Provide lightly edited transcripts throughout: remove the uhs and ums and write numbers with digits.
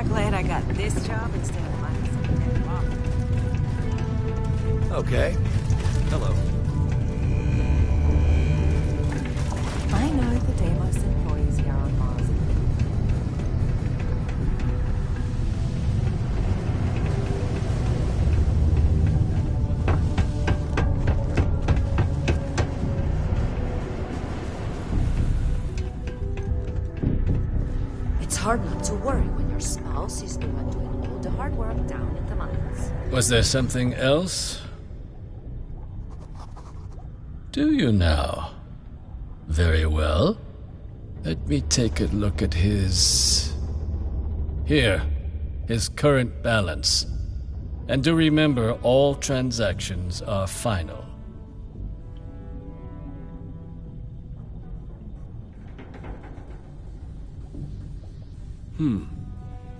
not glad I got this job instead of finding some dead body. Okay. Hello. I know the Deimos employees here on Mars. It's hard not to worry when your spouse is the one doing all the hard work down at the mines. Was there something else? Do you now? Very well. Let me take a look at his... Here, his current balance. And do remember, all transactions are final.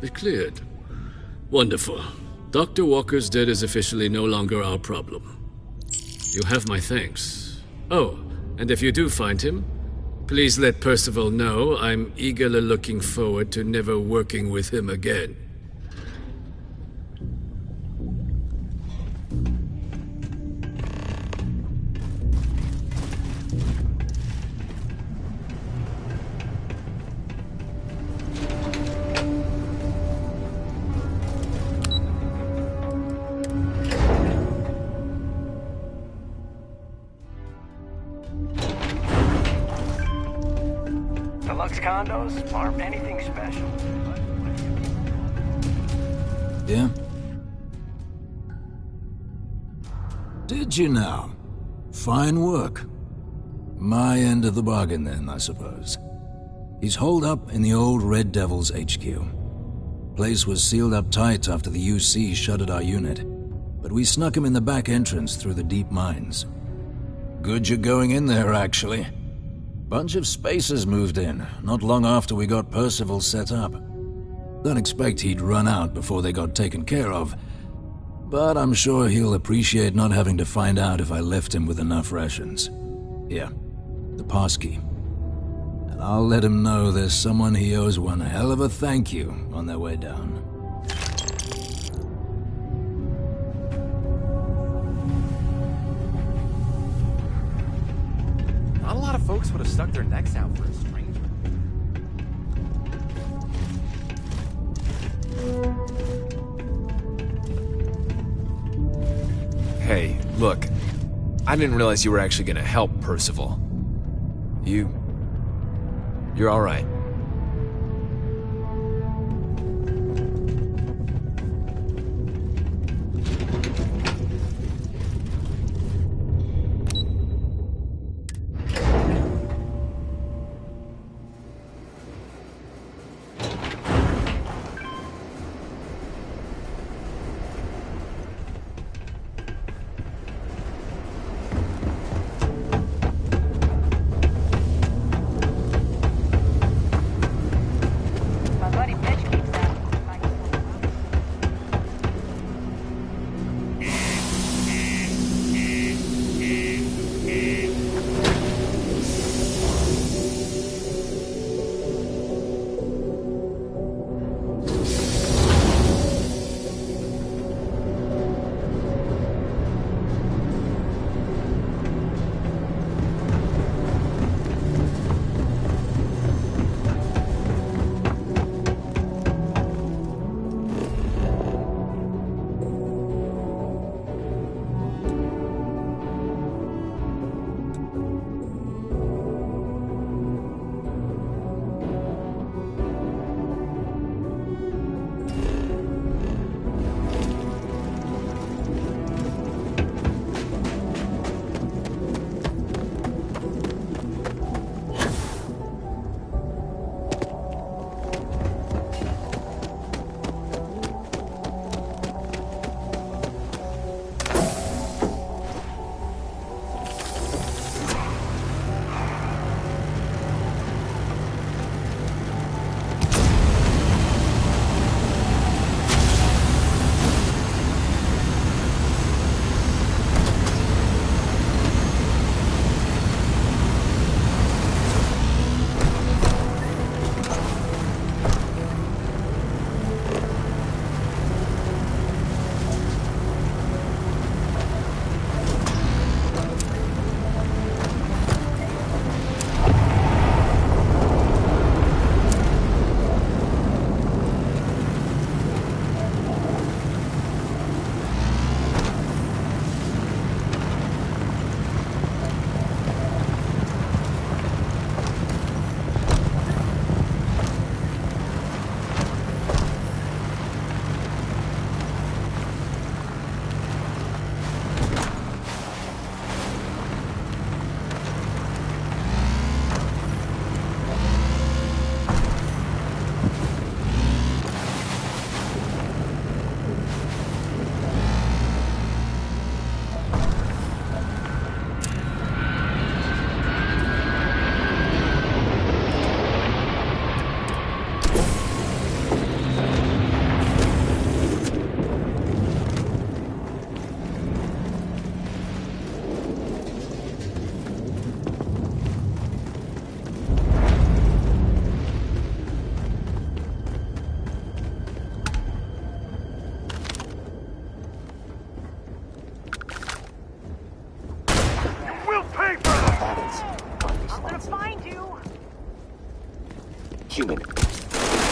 It cleared. Wonderful. Dr. Walker's debt is officially no longer our problem. You have my thanks. Oh, and if you do find him, please let Percival know I'm eagerly looking forward to never working with him again. Deluxe condos aren't anything special. Yeah? Did you now? Fine work. My end of the bargain then, I suppose. He's holed up in the old Red Devil's HQ. Place was sealed up tight after the UC shuttered our unit, but we snuck him in the back entrance through the deep mines. Good you're going in there, actually. Bunch of spacers moved in, not long after we got Percival set up. Don't expect he'd run out before they got taken care of, but I'm sure he'll appreciate not having to find out if I left him with enough rations. Here, the passkey. And I'll let him know there's someone he owes one hell of a thank you on their way down. Not a lot of folks would have stuck their necks out for a stranger. Hey, look. I didn't realize you were actually gonna help Percival. You're alright.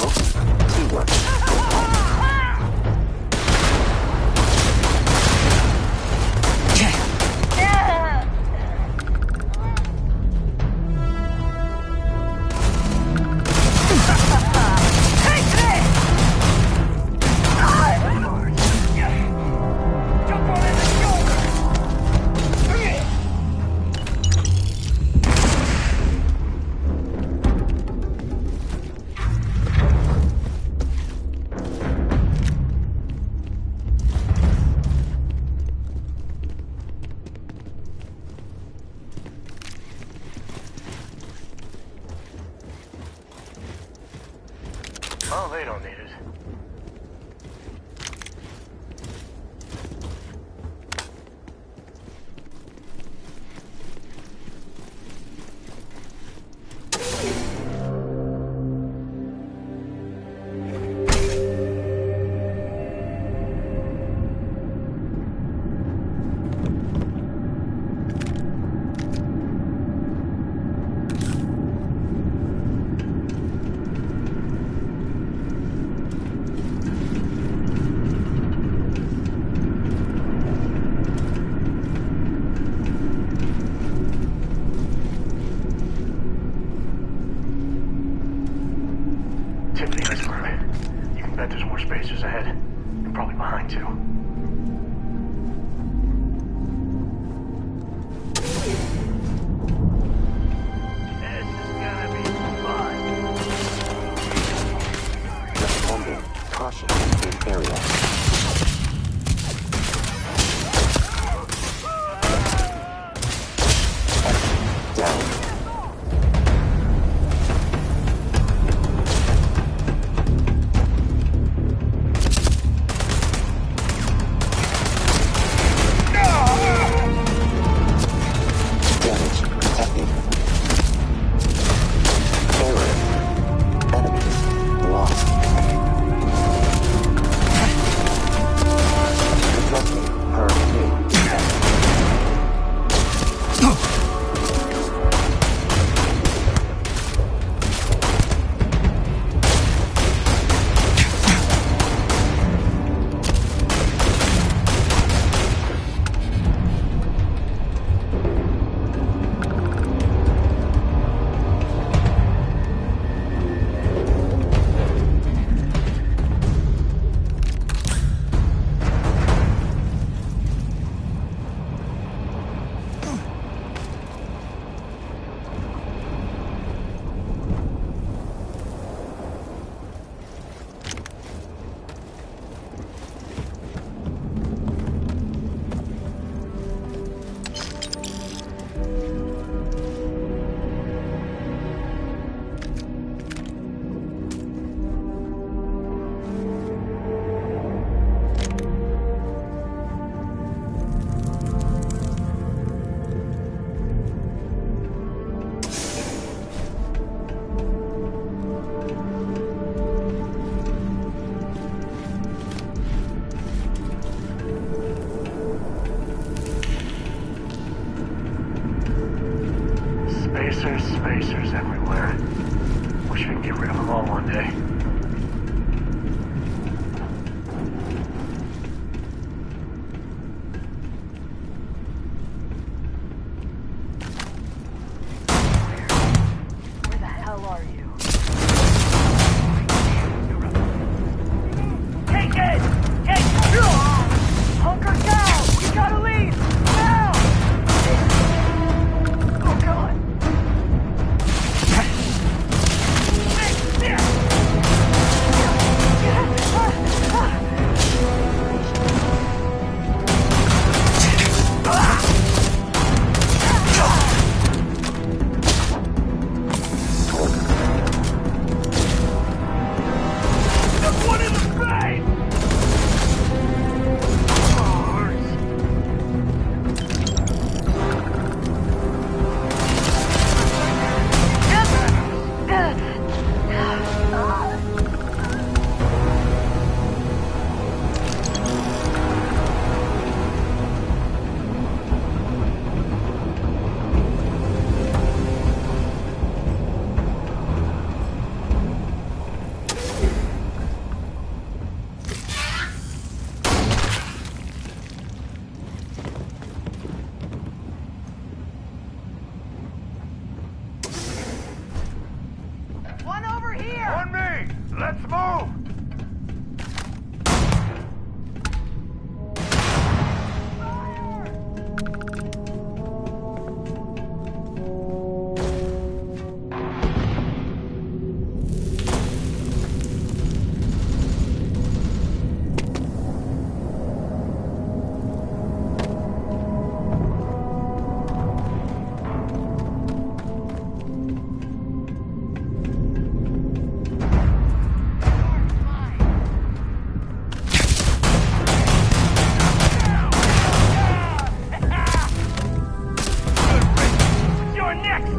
Teamwork. Oh, they don't need it. Tip of the iceberg. You can bet there's more spacers ahead. And probably behind, too. This is gonna be fun. Responding. Caution in area. Down. Damage detected. Error. Enemies lost. Adjusting per new test. Spacers everywhere. Wish we could get rid of them all one day. Where the hell are you? Take it! Take it! Hunker down! We gotta leave! Now! Oh god! Let's move! You're next!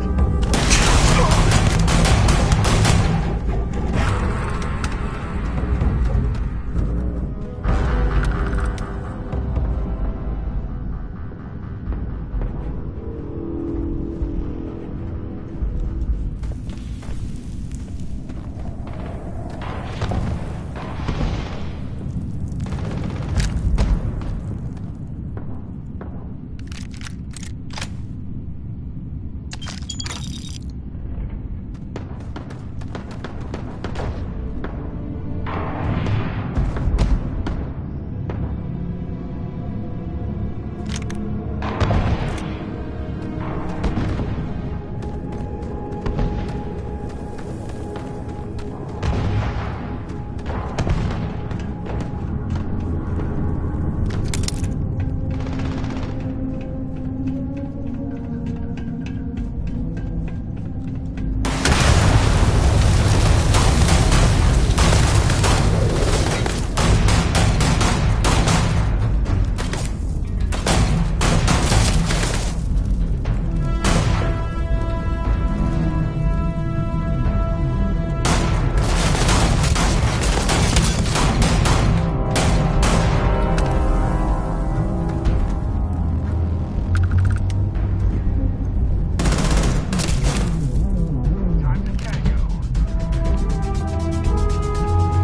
Time to tango.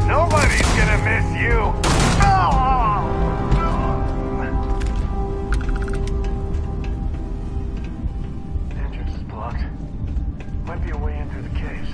Nobody's gonna miss you! Entrance is blocked. Might be a way in through the caves.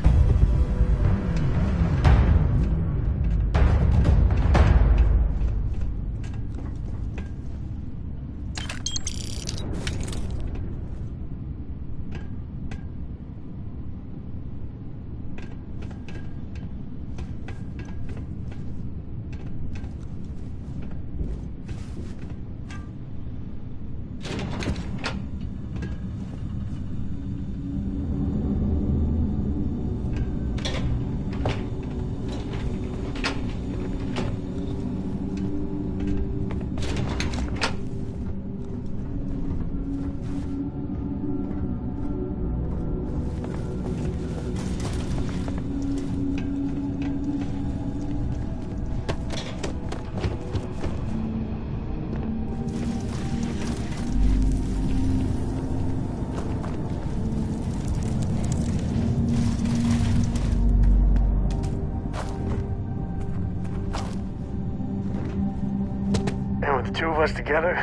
And with the two of us together,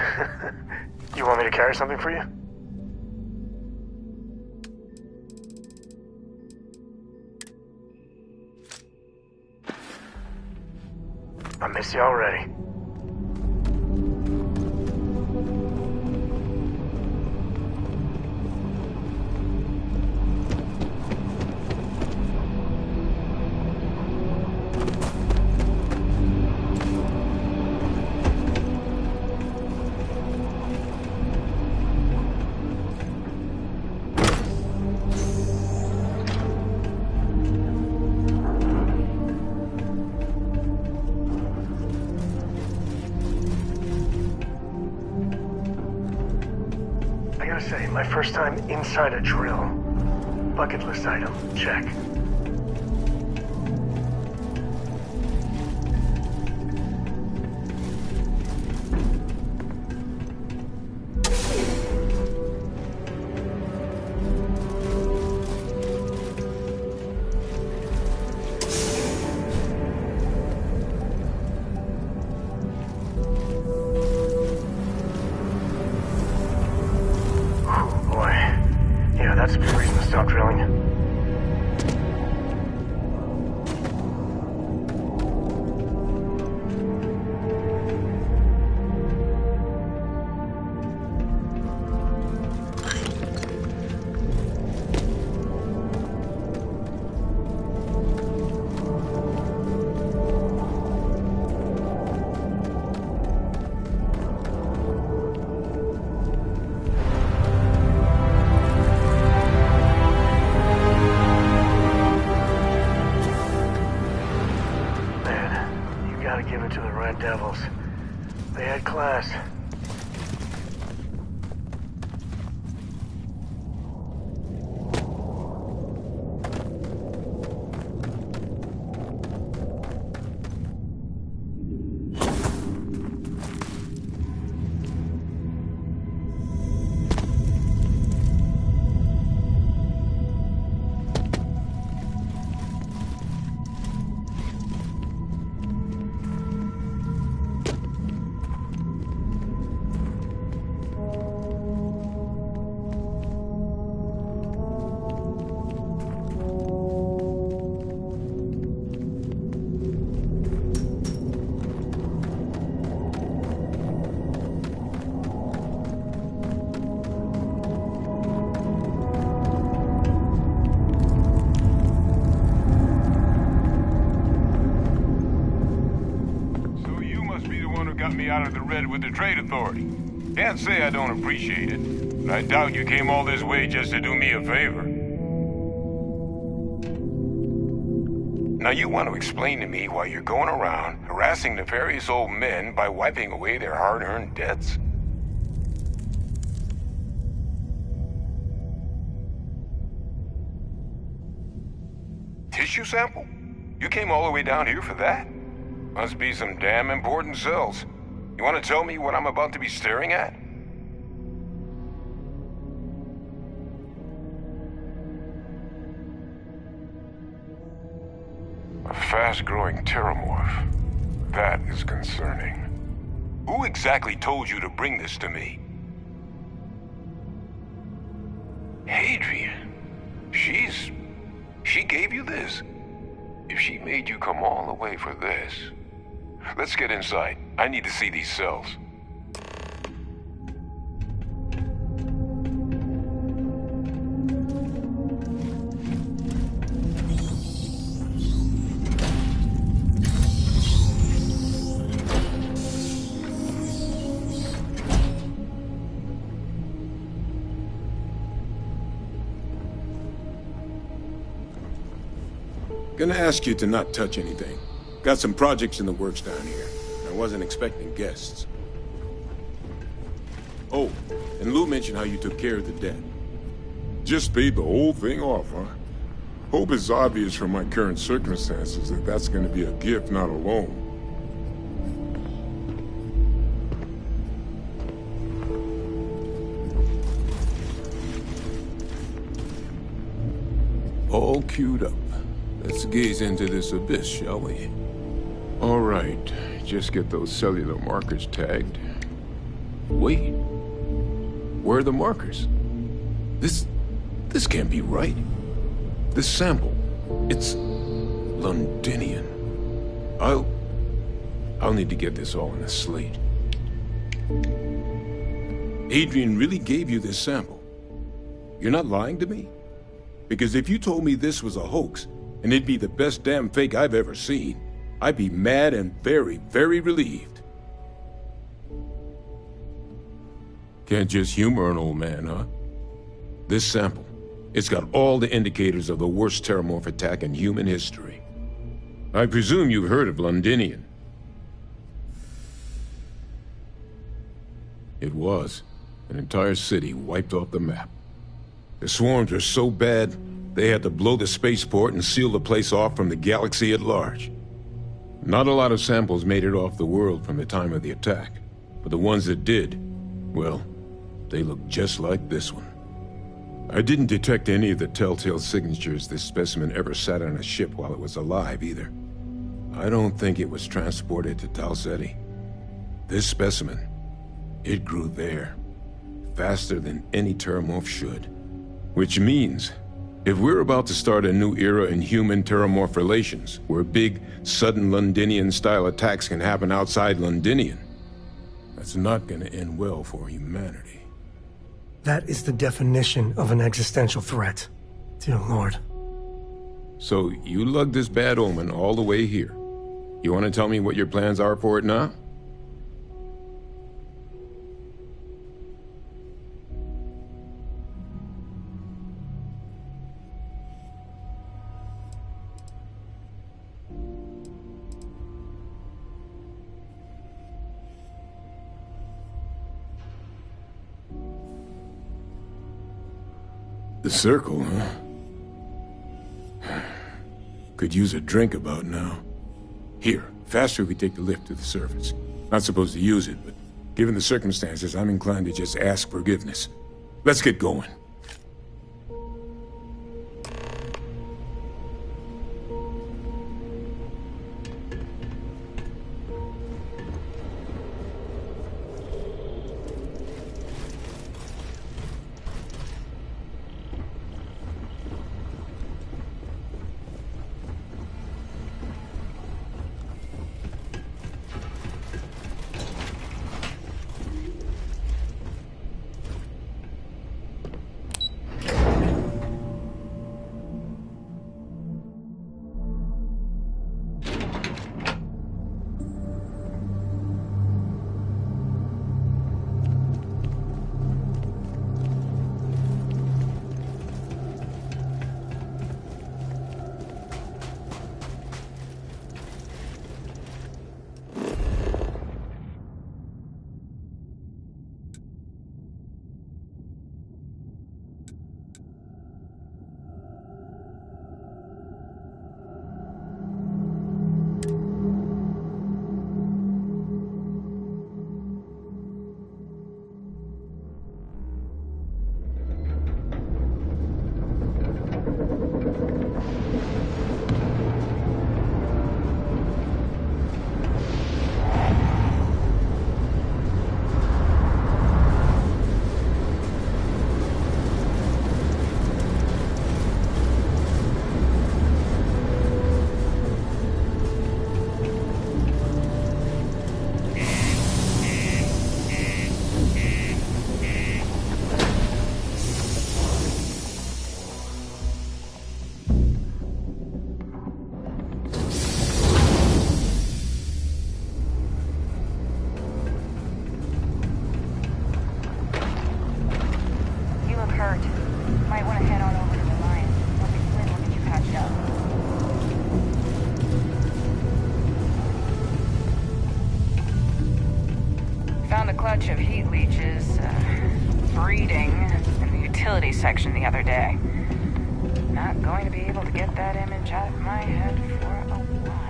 you want me to carry something for you? I miss you already. I gotta say, my first time inside a drill. Bucket list item, check. That's a good reason to stop drilling. Gotta give it to the Red Devils. They had class. Out of the red with the trade authority. Can't say I don't appreciate it, but I doubt you came all this way just to do me a favor. Now you want to explain to me why you're going around harassing nefarious old men by wiping away their hard-earned debts? Tissue sample? You came all the way down here for that? Must be some damn important cells. You want to tell me what I'm about to be staring at? A fast-growing terramorph. That is concerning. Who exactly told you to bring this to me? Adrian. She gave you this? If she made you come all the way for this... Let's get inside. I need to see these cells. Gonna ask you to not touch anything. Got some projects in the works down here. I wasn't expecting guests. Oh, and Lou mentioned how you took care of the debt. Just paid the whole thing off, huh? Hope it's obvious from my current circumstances that that's gonna be a gift, not a loan. All queued up. Let's gaze into this abyss, shall we? All right, just get those cellular markers tagged. Wait. Where are the markers? This can't be right. This sample, it's Londinian. I'll need to get this all in a slate. Adrian really gave you this sample. You're not lying to me? Because if you told me this was a hoax, and it'd be the best damn fake I've ever seen, I'd be mad and very, very relieved. Can't just humor an old man, huh? This sample, it's got all the indicators of the worst terramorph attack in human history. I presume you've heard of Londinian. It was an entire city wiped off the map. The swarms were so bad, they had to blow the spaceport and seal the place off from the galaxy at large. Not a lot of samples made it off the world from the time of the attack, but the ones that did, well, they look just like this one. I didn't detect any of the telltale signatures this specimen ever sat on a ship while it was alive, either. I don't think it was transported to Tau Ceti. This specimen, it grew there, faster than any terramorph should. Which means, if we're about to start a new era in human-terramorph relations, where big, sudden Londinian-style attacks can happen outside Londinian, that's not gonna end well for humanity. That is the definition of an existential threat. Dear Lord. So, you lugged this bad omen all the way here. You want to tell me what your plans are for it now? The circle, huh? Could use a drink about now. Here, faster we take the lift to the surface. Not supposed to use it, but given the circumstances, I'm inclined to just ask forgiveness. Let's get going. Of heat leeches breeding in the utility section the other day. Not going to be able to get that image out of my head for a while.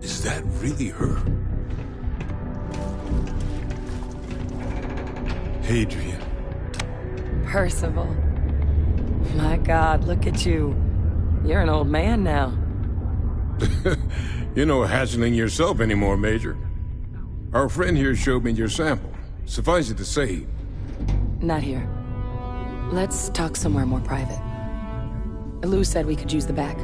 Is that really her? Adrian. Percival. My God, look at you. You're an old man now. You're no hatchling yourself anymore, Major. Our friend here showed me your sample. Suffice it to say... Not here. Let's talk somewhere more private. Lou said we could use the back.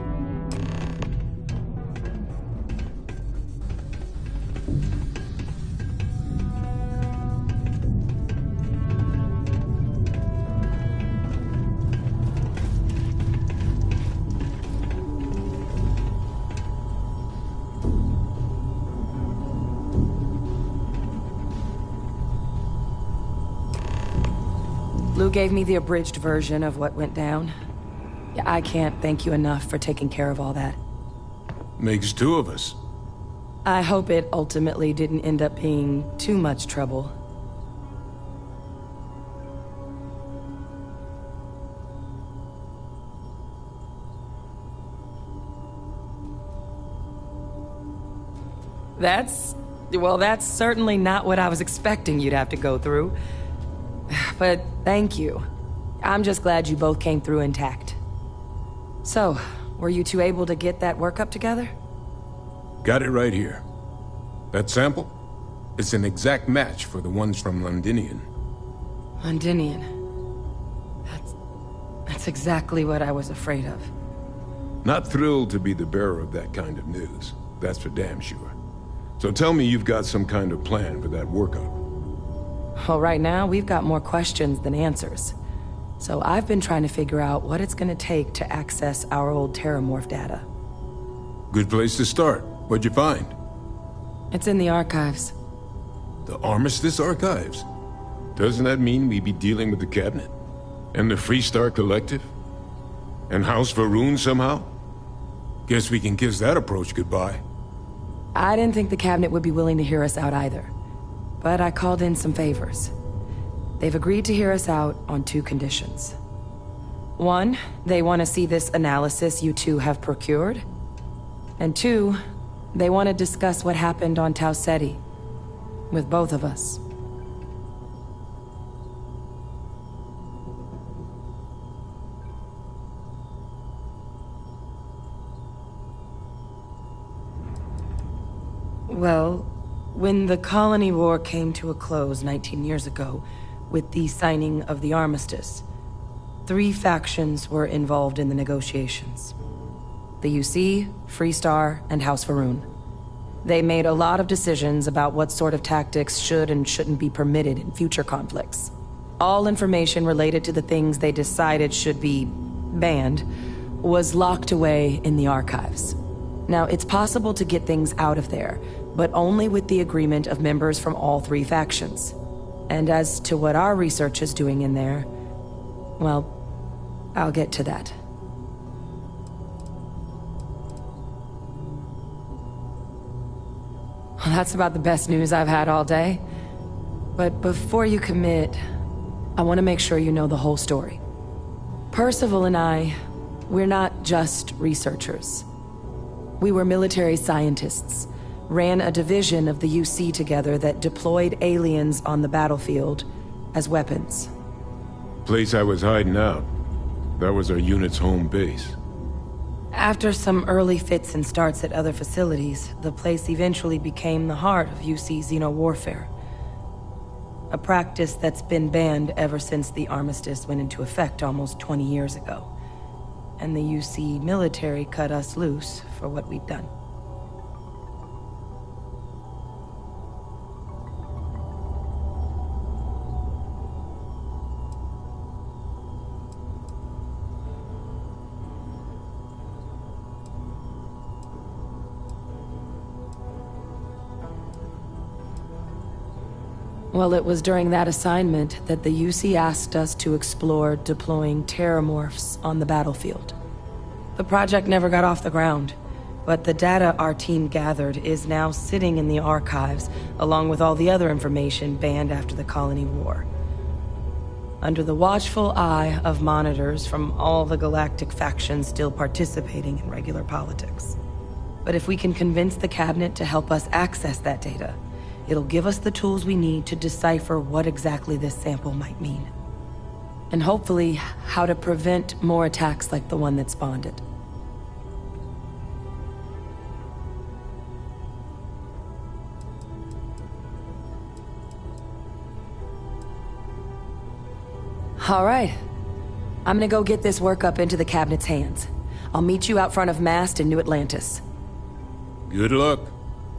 Lou gave me the abridged version of what went down. Yeah, I can't thank you enough for taking care of all that. Makes two of us. I hope it ultimately didn't end up being too much trouble. That's certainly not what I was expecting you'd have to go through. But thank you. I'm just glad you both came through intact. So, were you two able to get that workup together? Got it right here. That sample? It's an exact match for the ones from Londinian. Londinian. That's exactly what I was afraid of. Not thrilled to be the bearer of that kind of news. That's for damn sure. So tell me you've got some kind of plan for that workup. Well, right now, we've got more questions than answers. So I've been trying to figure out what it's gonna take to access our old Terramorph data. Good place to start. What'd you find? It's in the archives. The Armistice Archives? Doesn't that mean we'd be dealing with the Cabinet? And the Freestar Collective? And House Varun somehow? Guess we can kiss that approach goodbye. I didn't think the Cabinet would be willing to hear us out either. But I called in some favors. They've agreed to hear us out on 2 conditions. 1, they want to see this analysis you two have procured. And 2, they want to discuss what happened on Tau Ceti. With both of us. Well, when the colony war came to a close 19 years ago, with the signing of the armistice, 3 factions were involved in the negotiations. The UC, Freestar, and House Varun. They made a lot of decisions about what sort of tactics should and shouldn't be permitted in future conflicts. All information related to the things they decided should be banned was locked away in the archives. Now, it's possible to get things out of there, but only with the agreement of members from all 3 factions. And as to what our research is doing in there, well, I'll get to that. Well, that's about the best news I've had all day. But before you commit, I want to make sure you know the whole story. Percival and I, we're not just researchers. We were military scientists, ran a division of the UC together that deployed aliens on the battlefield as weapons. Place I was hiding out. That was our unit's home base. After some early fits and starts at other facilities, the place eventually became the heart of UC xeno-warfare. A practice that's been banned ever since the armistice went into effect almost 20 years ago. And the UC military cut us loose for what we'd done. Well, it was during that assignment that the UC asked us to explore deploying terramorphs on the battlefield. The project never got off the ground, but the data our team gathered is now sitting in the archives, along with all the other information banned after the colony war. Under the watchful eye of monitors from all the galactic factions still participating in regular politics. But if we can convince the Cabinet to help us access that data, it'll give us the tools we need to decipher what exactly this sample might mean. And hopefully, how to prevent more attacks like the one that spawned it. All right. I'm gonna go get this work up into the Cabinet's hands. I'll meet you out front of Mast in New Atlantis. Good luck.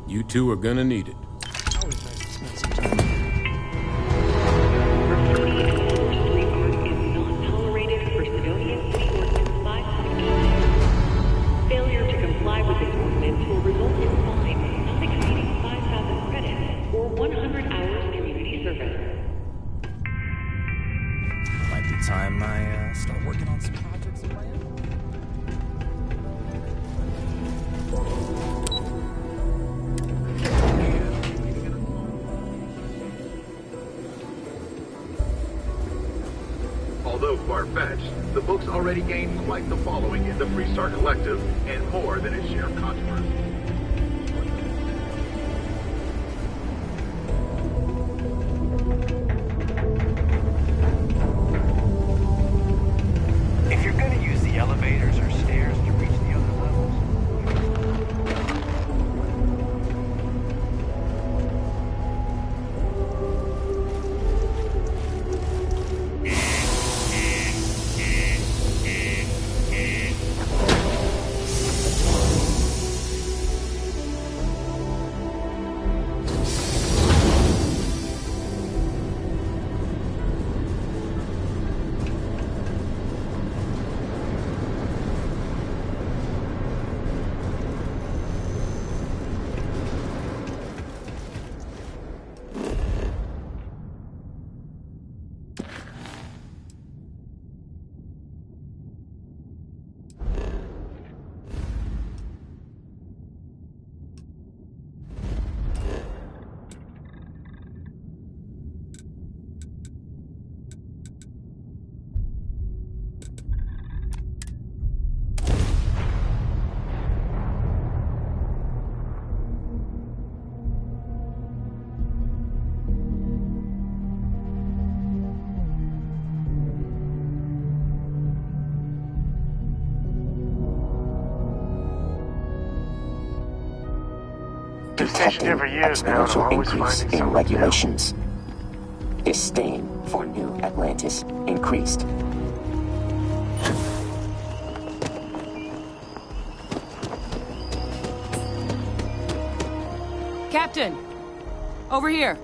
You two are gonna need it. Failure to comply with this ordinance will result in fine not exceeding 5,000 credits or 100 hours community service. Might be time I start working on some projects of my own. Although far-fetched, the book's already gained quite the following in the Freestar Collective, and more than its share of controversy. If you're gonna use the elevators or stairs to reach the other levels, been stationed here for detecting years now, and I'm exponential always increase finding in something regulations. Disdain for New Atlantis increased. Captain! Over here!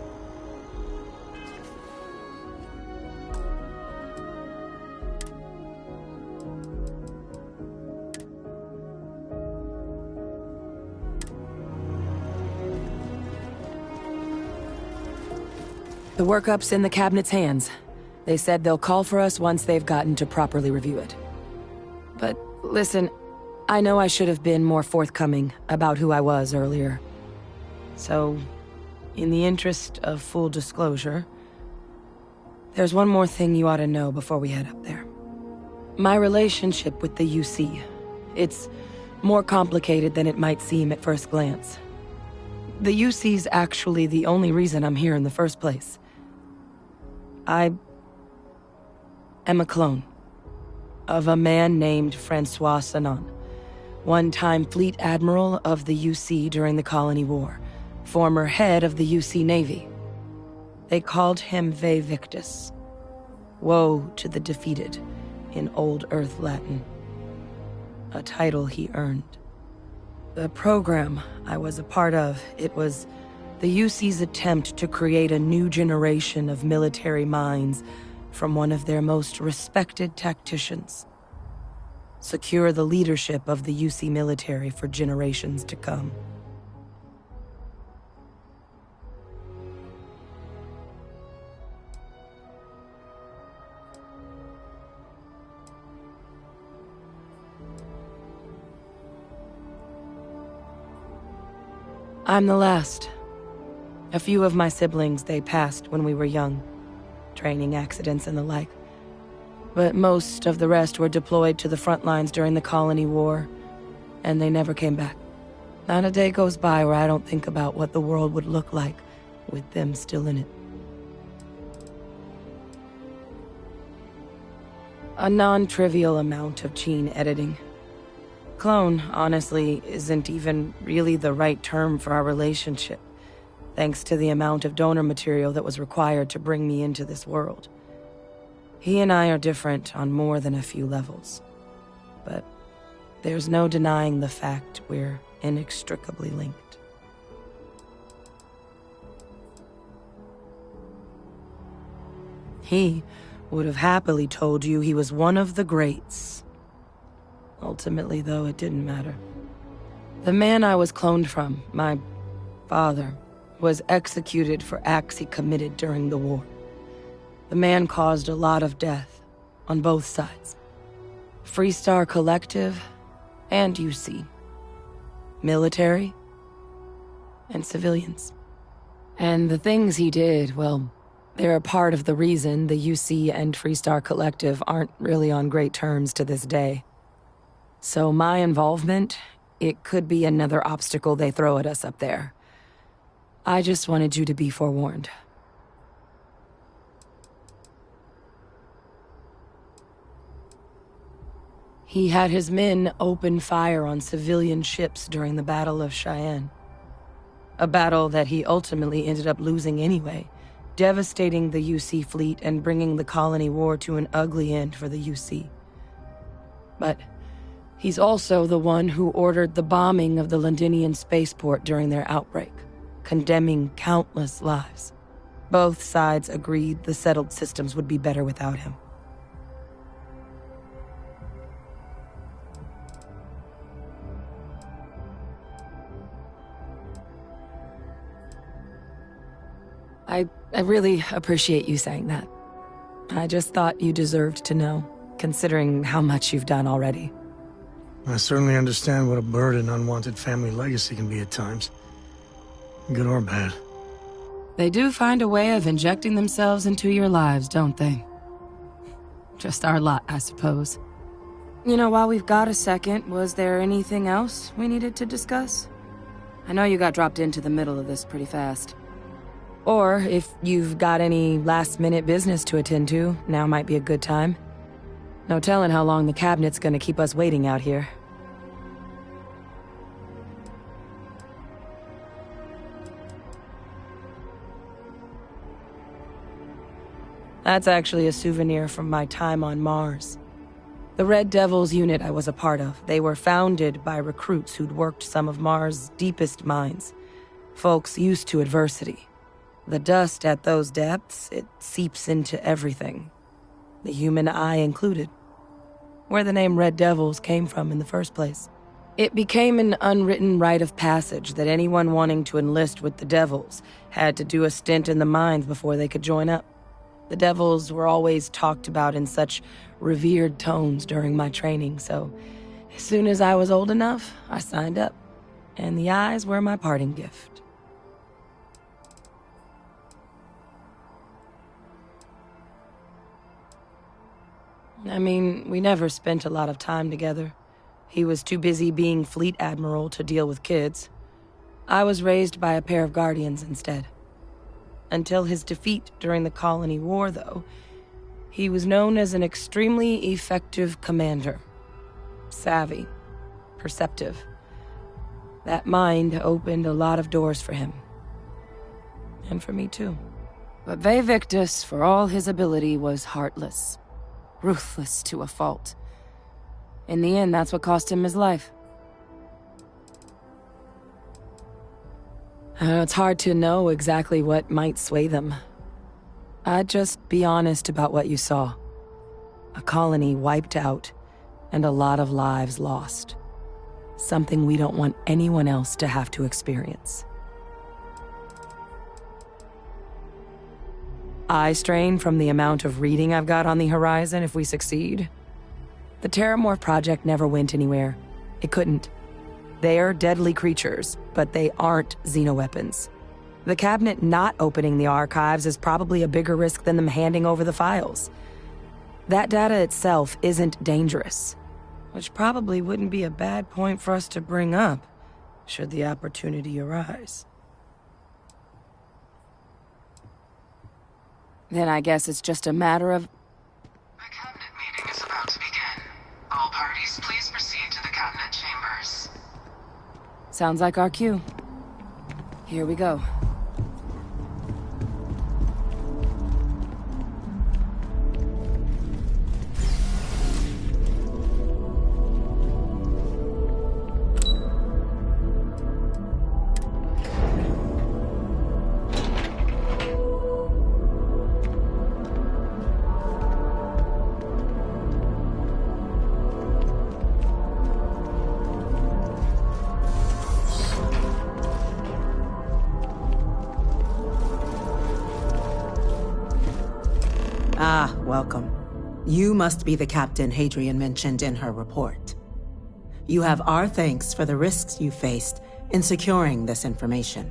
The workup's in the cabinet's hands. They said they'll call for us once they've gotten to properly review it. But listen, I know I should have been more forthcoming about who I was earlier. So, in the interest of full disclosure, there's one more thing you ought to know before we head up there. My relationship with the UC. It's more complicated than it might seem at first glance. The UC's actually the only reason I'm here in the first place. I am a clone of a man named Francois Sanon, one-time fleet admiral of the UC during the Colony War, former head of the UC Navy. They called him Ve Victus, woe to the defeated, in Old Earth Latin, a title he earned. The program I was a part of, it was the UC's attempt to create a new generation of military minds from one of their most respected tacticians. Secure the leadership of the UC military for generations to come. I'm the last. A few of my siblings, they passed when we were young. Training accidents and the like. But most of the rest were deployed to the front lines during the Colony War, and they never came back. Not a day goes by where I don't think about what the world would look like with them still in it. A non-trivial amount of gene editing. Clone, honestly, isn't even really the right term for our relationship, thanks to the amount of donor material that was required to bring me into this world. He and I are different on more than a few levels, but there's no denying the fact we're inextricably linked. He would have happily told you he was one of the greats. Ultimately, though, it didn't matter. The man I was cloned from, my father, was executed for acts he committed during the war. The man caused a lot of death, on both sides. Freestar Collective and UC. Military and civilians. And the things he did, well, they're a part of the reason the UC and Freestar Collective aren't really on great terms to this day. So my involvement, it could be another obstacle they throw at us up there. I just wanted you to be forewarned. He had his men open fire on civilian ships during the Battle of Cheyenne. A battle that he ultimately ended up losing anyway, devastating the UC fleet and bringing the Colony War to an ugly end for the UC. But he's also the one who ordered the bombing of the Londinian spaceport during their outbreak, condemning countless lives. Both sides agreed the settled systems would be better without him. I really appreciate you saying that. I just thought you deserved to know, considering how much you've done already. I certainly understand what a burden unwanted family legacy can be at times. Good or bad. They do find a way of injecting themselves into your lives, don't they? Just our lot, I suppose. You know, while we've got a second, was there anything else we needed to discuss? I know you got dropped into the middle of this pretty fast. Or, if you've got any last-minute business to attend to, now might be a good time. No telling how long the cabinet's gonna keep us waiting out here. That's actually a souvenir from my time on Mars. The Red Devils unit I was a part of, they were founded by recruits who'd worked some of Mars' deepest mines. Folks used to adversity. The dust at those depths, it seeps into everything. The human eye included. Where the name Red Devils came from in the first place. It became an unwritten rite of passage that anyone wanting to enlist with the Devils had to do a stint in the mines before they could join up. The Devils were always talked about in such revered tones during my training, so as soon as I was old enough, I signed up. And the eyes were my parting gift. I mean, we never spent a lot of time together. He was too busy being Fleet Admiral to deal with kids. I was raised by a pair of guardians instead. Until his defeat during the Colony War, though, he was known as an extremely effective commander. Savvy. Perceptive. That mind opened a lot of doors for him. And for me, too. But Ve Victus, for all his ability, was heartless. Ruthless to a fault. In the end, that's what cost him his life. It's hard to know exactly what might sway them. I'd just be honest about what you saw. A colony wiped out, and a lot of lives lost. Something we don't want anyone else to have to experience. Eye strain from the amount of reading I've got on the horizon if we succeed. The Terramorph project never went anywhere. It couldn't. They're deadly creatures, but they aren't xenoweapons. The cabinet not opening the archives is probably a bigger risk than them handing over the files. That data itself isn't dangerous, which probably wouldn't be a bad point for us to bring up, should the opportunity arise. Then I guess it's just a matter of... The cabinet meeting is about to begin. All parties, please proceed to the cabinet chambers. Sounds like our cue. Here we go. Ah, welcome. You must be the captain Hadrian mentioned in her report. You have our thanks for the risks you faced in securing this information.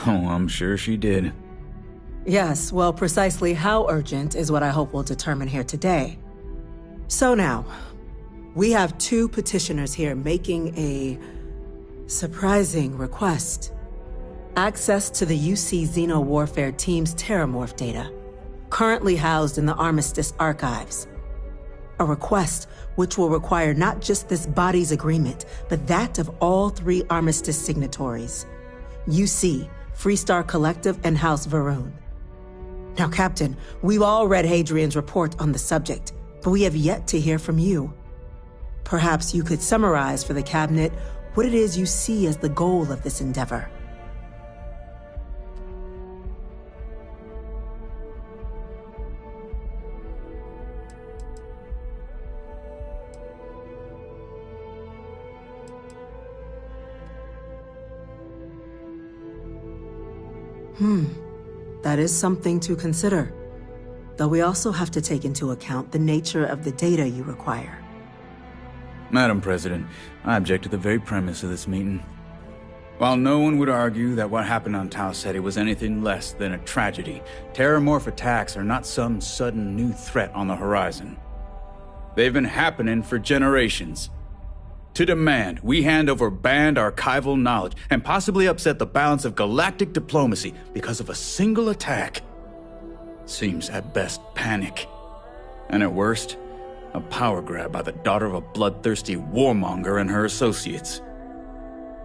Oh, I'm sure she did. Yes, well, precisely how urgent is what I hope we'll determine here today. So now, we have two petitioners here making a surprising request. Access to the UC Xeno Warfare Team's Terramorph data, currently housed in the Armistice archives. A request which will require not just this body's agreement, but that of all three Armistice signatories. UC, Freestar Collective, and House Varun. Now, Captain, we've all read Hadrian's report on the subject, but we have yet to hear from you. Perhaps you could summarize for the cabinet what it is you see as the goal of this endeavor. That is something to consider. Though we also have to take into account the nature of the data you require. Madam President, I object to the very premise of this meeting. While no one would argue that what happened on Tau Ceti was anything less than a tragedy, Terramorph attacks are not some sudden new threat on the horizon. They've been happening for generations. To demand we hand over banned archival knowledge and possibly upset the balance of galactic diplomacy because of a single attack seems at best panic, and at worst, A power grab by the daughter of a bloodthirsty warmonger and her associates.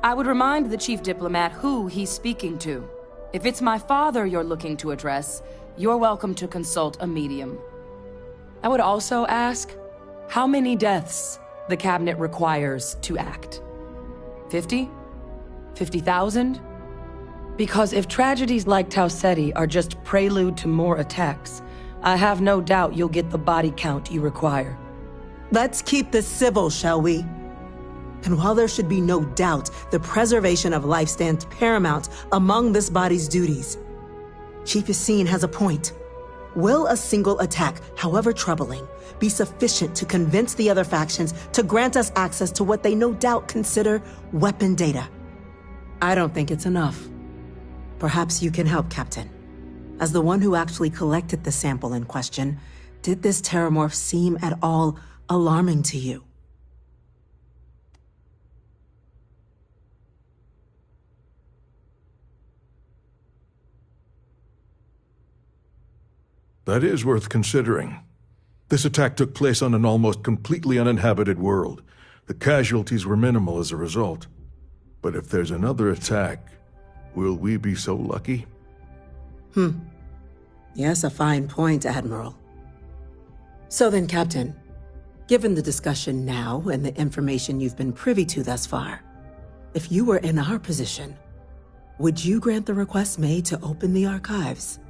I would remind the chief diplomat who he's speaking to. If it's my father you're looking to address, you're welcome to consult a medium. I would also ask how many deaths the cabinet requires to act. 50? 50,000? Because if tragedies like Tau Ceti are just prelude to more attacks, I have no doubt you'll get the body count you require. Let's keep this civil, shall we? And while there should be no doubt the preservation of life stands paramount among this body's duties, Chief Yassine has a point. Will a single attack, however troubling, be sufficient to convince the other factions to grant us access to what they no doubt consider weapon data? I don't think it's enough. Perhaps you can help, Captain. As the one who actually collected the sample in question, did this terramorph seem at all alarming to you? That is worth considering. This attack took place on an almost completely uninhabited world. The casualties were minimal as a result. But if there's another attack, will we be so lucky? Yes, a fine point, Admiral. So then, Captain, given the discussion now and the information you've been privy to thus far, if you were in our position, would you grant the request made to open the archives?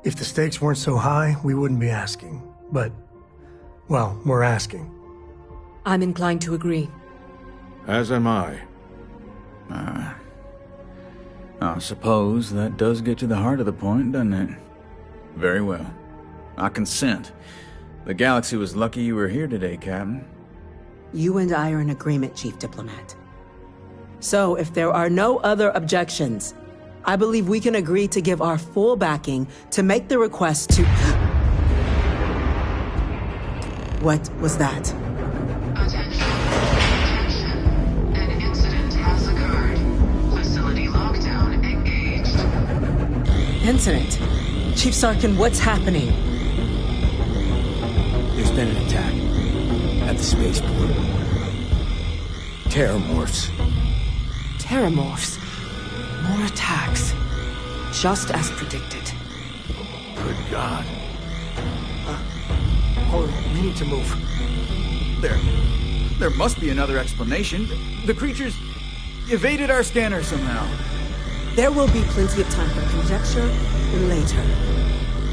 If the stakes weren't so high, we wouldn't be asking. But, well, we're asking. I'm inclined to agree. As am I. I suppose that does get to the heart of the point, doesn't it? Very well. I consent. The galaxy was lucky you were here today, Captain. You and I are in agreement, Chief Diplomat. So, if there are no other objections, I believe we can agree to give our full backing to make the request to... What was that? Attention. An incident has occurred. Facility lockdown engaged. Incident? Chief Sarkin, what's happening? There's been an attack at the spaceport. Terramorphs. Terramorphs? More attacks. Just as predicted. Good God. Hold on, we need to move. There must be another explanation. The creatures evaded our scanner somehow. There will be plenty of time for conjecture later.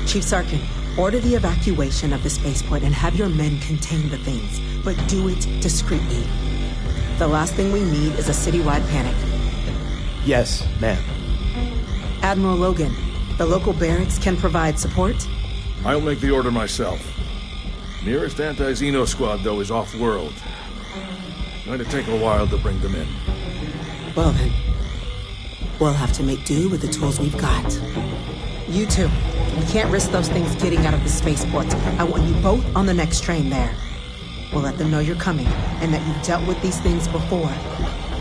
Chief Sarkin, order the evacuation of the spaceport and have your men contain the things, but do it discreetly. The last thing we need is a citywide panic. Yes, ma'am. Admiral Logan, the local barracks can provide support? I'll make the order myself. Nearest anti-Xeno squad, though, is off-world. Going to take a while to bring them in. Well then, we'll have to make do with the tools we've got. You two, we can't risk those things getting out of the spaceport. I want you both on the next train there. We'll let them know you're coming, and that you've dealt with these things before.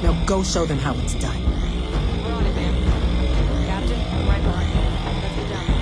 Now go show them how it's done. We're on it, ma'am. Captain, I'm right behind you. Let's get down there.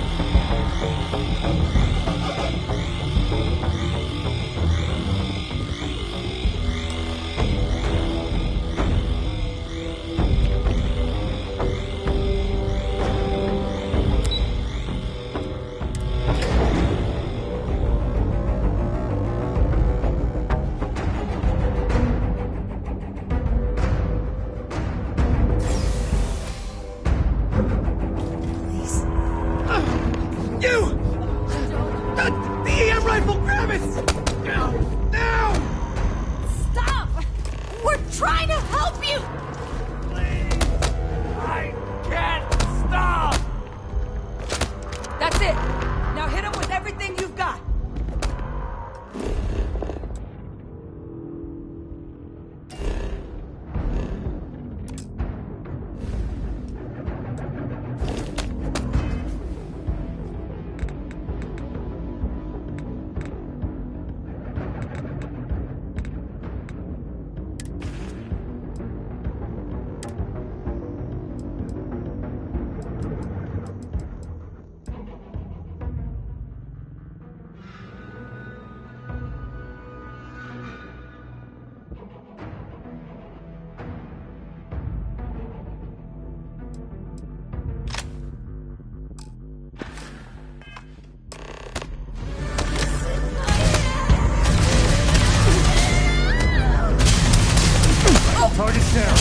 Target's down.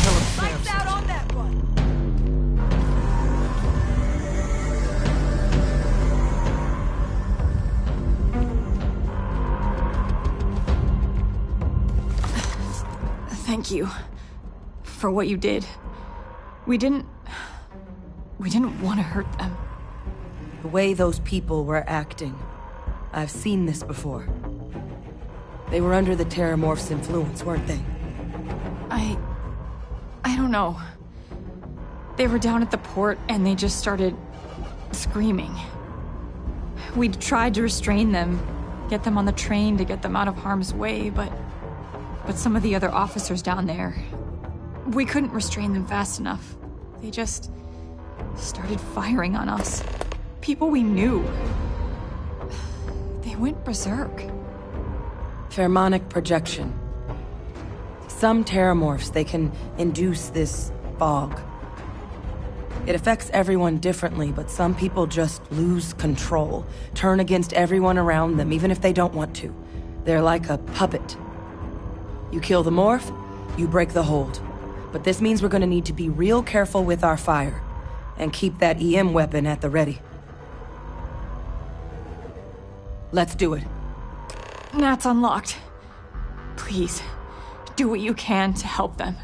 Tell him Sam. Lights out on that one. Thank you for what you did. We didn't want to hurt them. The way those people were acting, I've seen this before. They were under the Terramorph's influence, weren't they? I don't know. They were down at the port and they just started screaming. We tried to restrain them, get them on the train to get them out of harm's way, but some of the other officers down there, we couldn't restrain them fast enough. They just started firing on us. People we knew. They went berserk. Pheromonic projection. Some Terramorphs, they can induce this fog. It affects everyone differently, but some people just lose control, turn against everyone around them, even if they don't want to. They're like a puppet. You kill the morph, you break the hold. But this means we're gonna need to be real careful with our fire, and keep that EM weapon at the ready. Let's do it. Nat's unlocked. Please, do what you can to help them.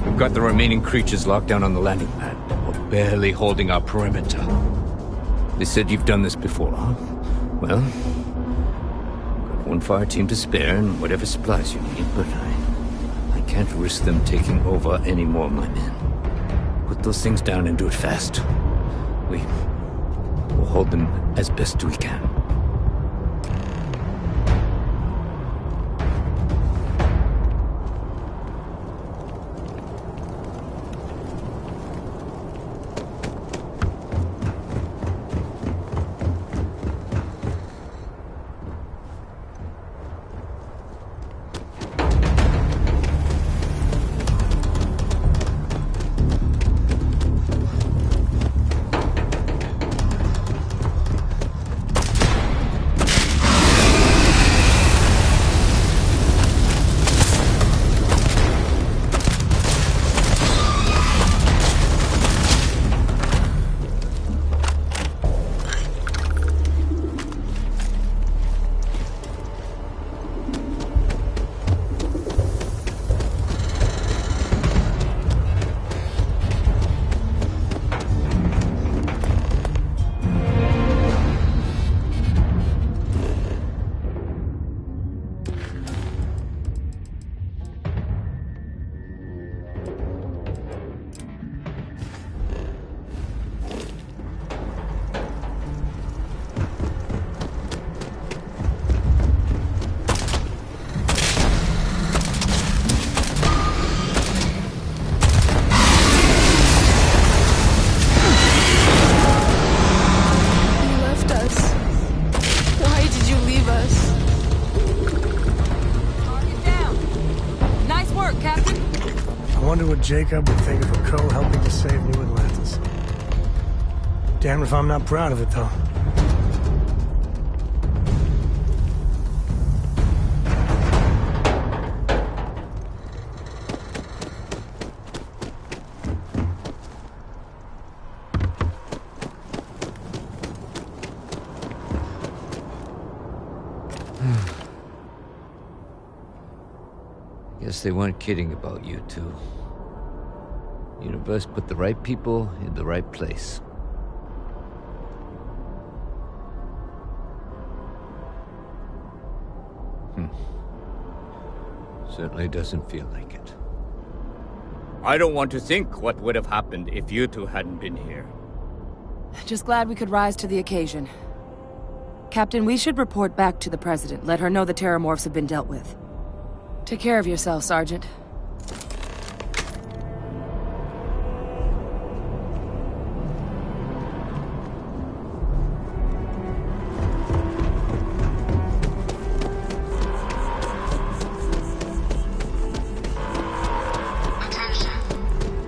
We've got the remaining creatures locked down on the landing pad. We're barely holding our perimeter. They said you've done this before, huh? Well, got one fire team to spare and whatever supplies you need, but I can't risk them taking over any more of my men. Put those things down and do it fast. We'll hold them as best we can. wonder what Jacob would think of a crow helping to save New Atlantis. Damn if I'm not proud of it, though. Guess they weren't kidding about you two. Universe put the right people in the right place. Certainly doesn't feel like it. I don't want to think what would have happened if you two hadn't been here. Just glad we could rise to the occasion. Captain, we should report back to the President. Let her know the Terramorphs have been dealt with. Take care of yourself, Sergeant.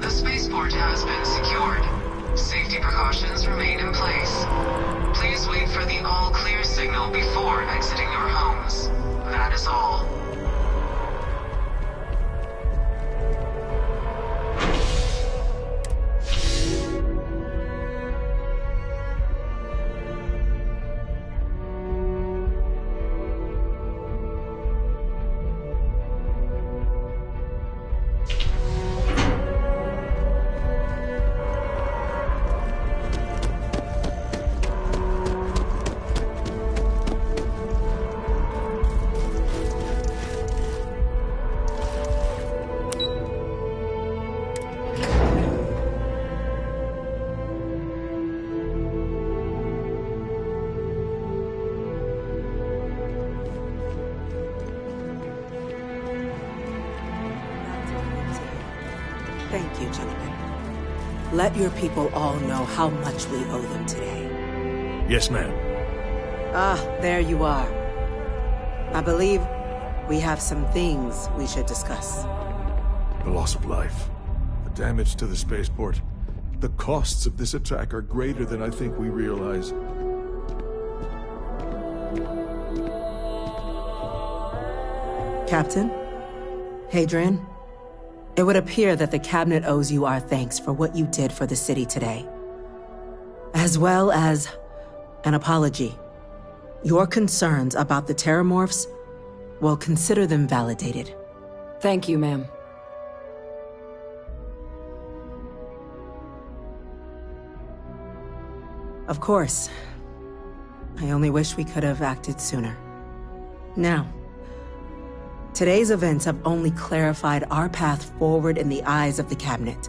The spaceport has been secured. Safety precautions remain in place. Please wait for the all-clear signal before exiting your homes. That is all. Thank you, gentlemen. Let your people all know how much we owe them today. Yes, ma'am. Ah, there you are. I believe we have some things we should discuss. The loss of life, the damage to the spaceport. The costs of this attack are greater than I think we realize. Captain? Hadrian? It would appear that the Cabinet owes you our thanks for what you did for the city today. As well as an apology. Your concerns about the Terramorphs, well, consider them validated. Thank you, ma'am. Of course. I only wish we could have acted sooner. Now, today's events have only clarified our path forward in the eyes of the Cabinet.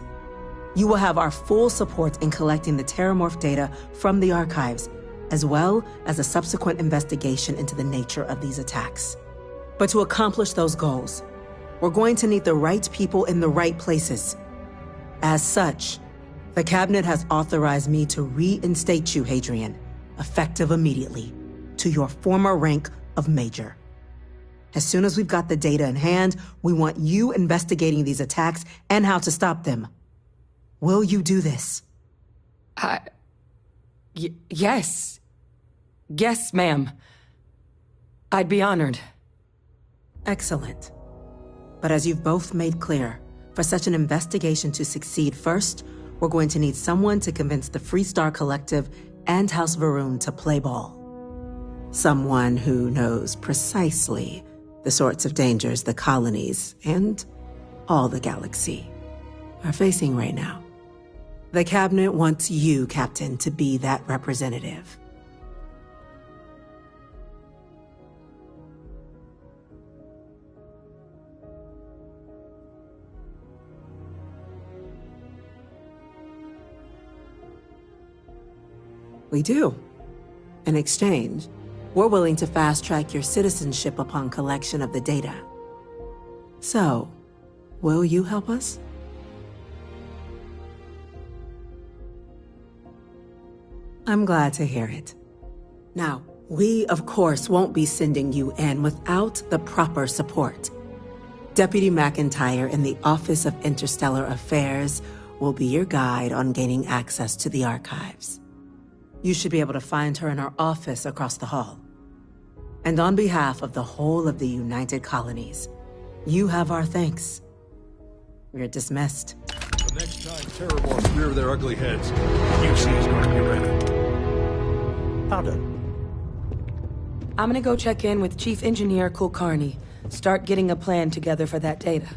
You will have our full support in collecting the Terramorph data from the archives, as well as a subsequent investigation into the nature of these attacks. But to accomplish those goals, we're going to need the right people in the right places. As such, the Cabinet has authorized me to reinstate you, Hadrian, effective immediately, to your former rank of Major. As soon as we've got the data in hand, we want you investigating these attacks and how to stop them. Will you do this? Yes. Yes, ma'am. I'd be honored. Excellent. But as you've both made clear, for such an investigation to succeed, first, we're going to need someone to convince the Freestar Collective and House Varun to play ball. Someone who knows precisely the sorts of dangers the colonies and all the galaxy are facing right now. The Cabinet wants you, Captain, to be that representative. We do. In exchange, we're willing to fast-track your citizenship upon collection of the data. So, will you help us? I'm glad to hear it. Now, we, of course, won't be sending you in without the proper support. Deputy McIntyre in the Office of Interstellar Affairs will be your guide on gaining access to the archives. You should be able to find her in her office across the hall. And on behalf of the whole of the United Colonies, you have our thanks. We're dismissed. The next time Terramorphs rear their ugly heads, UC is going to be ready. Pardon? I'm gonna go check in with Chief Engineer Kulkarni. Start getting a plan together for that data.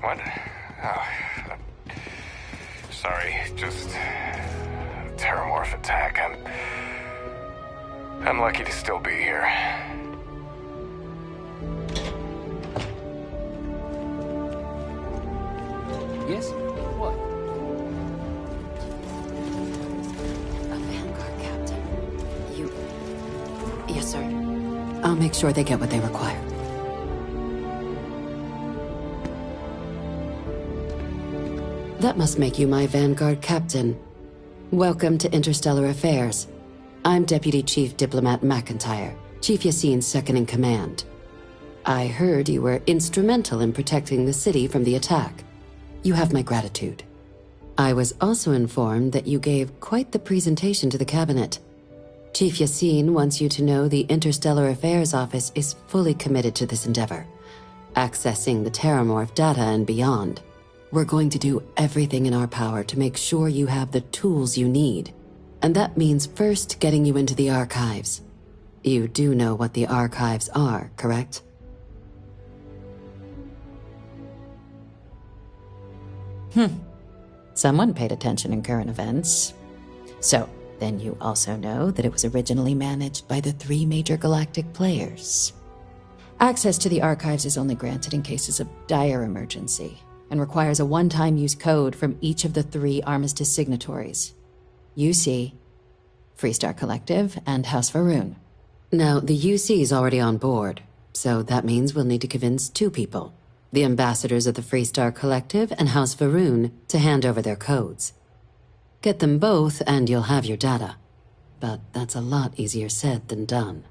What? Oh, sorry, just Terramorph attack. I'm lucky to still be here. Yes? What? A Vanguard captain. You... Yes, sir. I'll make sure they get what they require. That must make you my Vanguard captain. Welcome to Interstellar Affairs. I'm Deputy Chief Diplomat McIntyre, Chief Yassine's second-in-command. I heard you were instrumental in protecting the city from the attack. You have my gratitude. I was also informed that you gave quite the presentation to the cabinet. Chief Yassine wants you to know the Interstellar Affairs Office is fully committed to this endeavor, accessing the Terramorph data and beyond. We're going to do everything in our power to make sure you have the tools you need. And that means first getting you into the archives. You do know what the archives are, correct? Someone paid attention in current events. So, then you also know that it was originally managed by the 3 major galactic players. Access to the archives is only granted in cases of dire emergency, and requires a one-time use code from each of the 3 Armistice signatories. UC, Freestar Collective, and House Varun. Now, the UC is already on board, so that means we'll need to convince 2 people. The ambassadors of the Freestar Collective and House Varun to hand over their codes. Get them both and you'll have your data. But that's a lot easier said than done.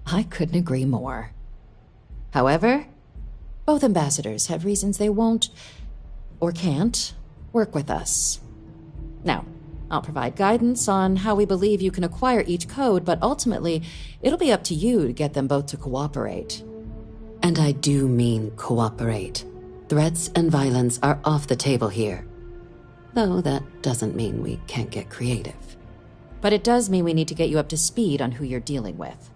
I couldn't agree more. However, both ambassadors have reasons they won't, or can't, work with us. Now, I'll provide guidance on how we believe you can acquire each code, but ultimately, it'll be up to you to get them both to cooperate. And I do mean cooperate. Threats and violence are off the table here. Though that doesn't mean we can't get creative. But it does mean we need to get you up to speed on who you're dealing with.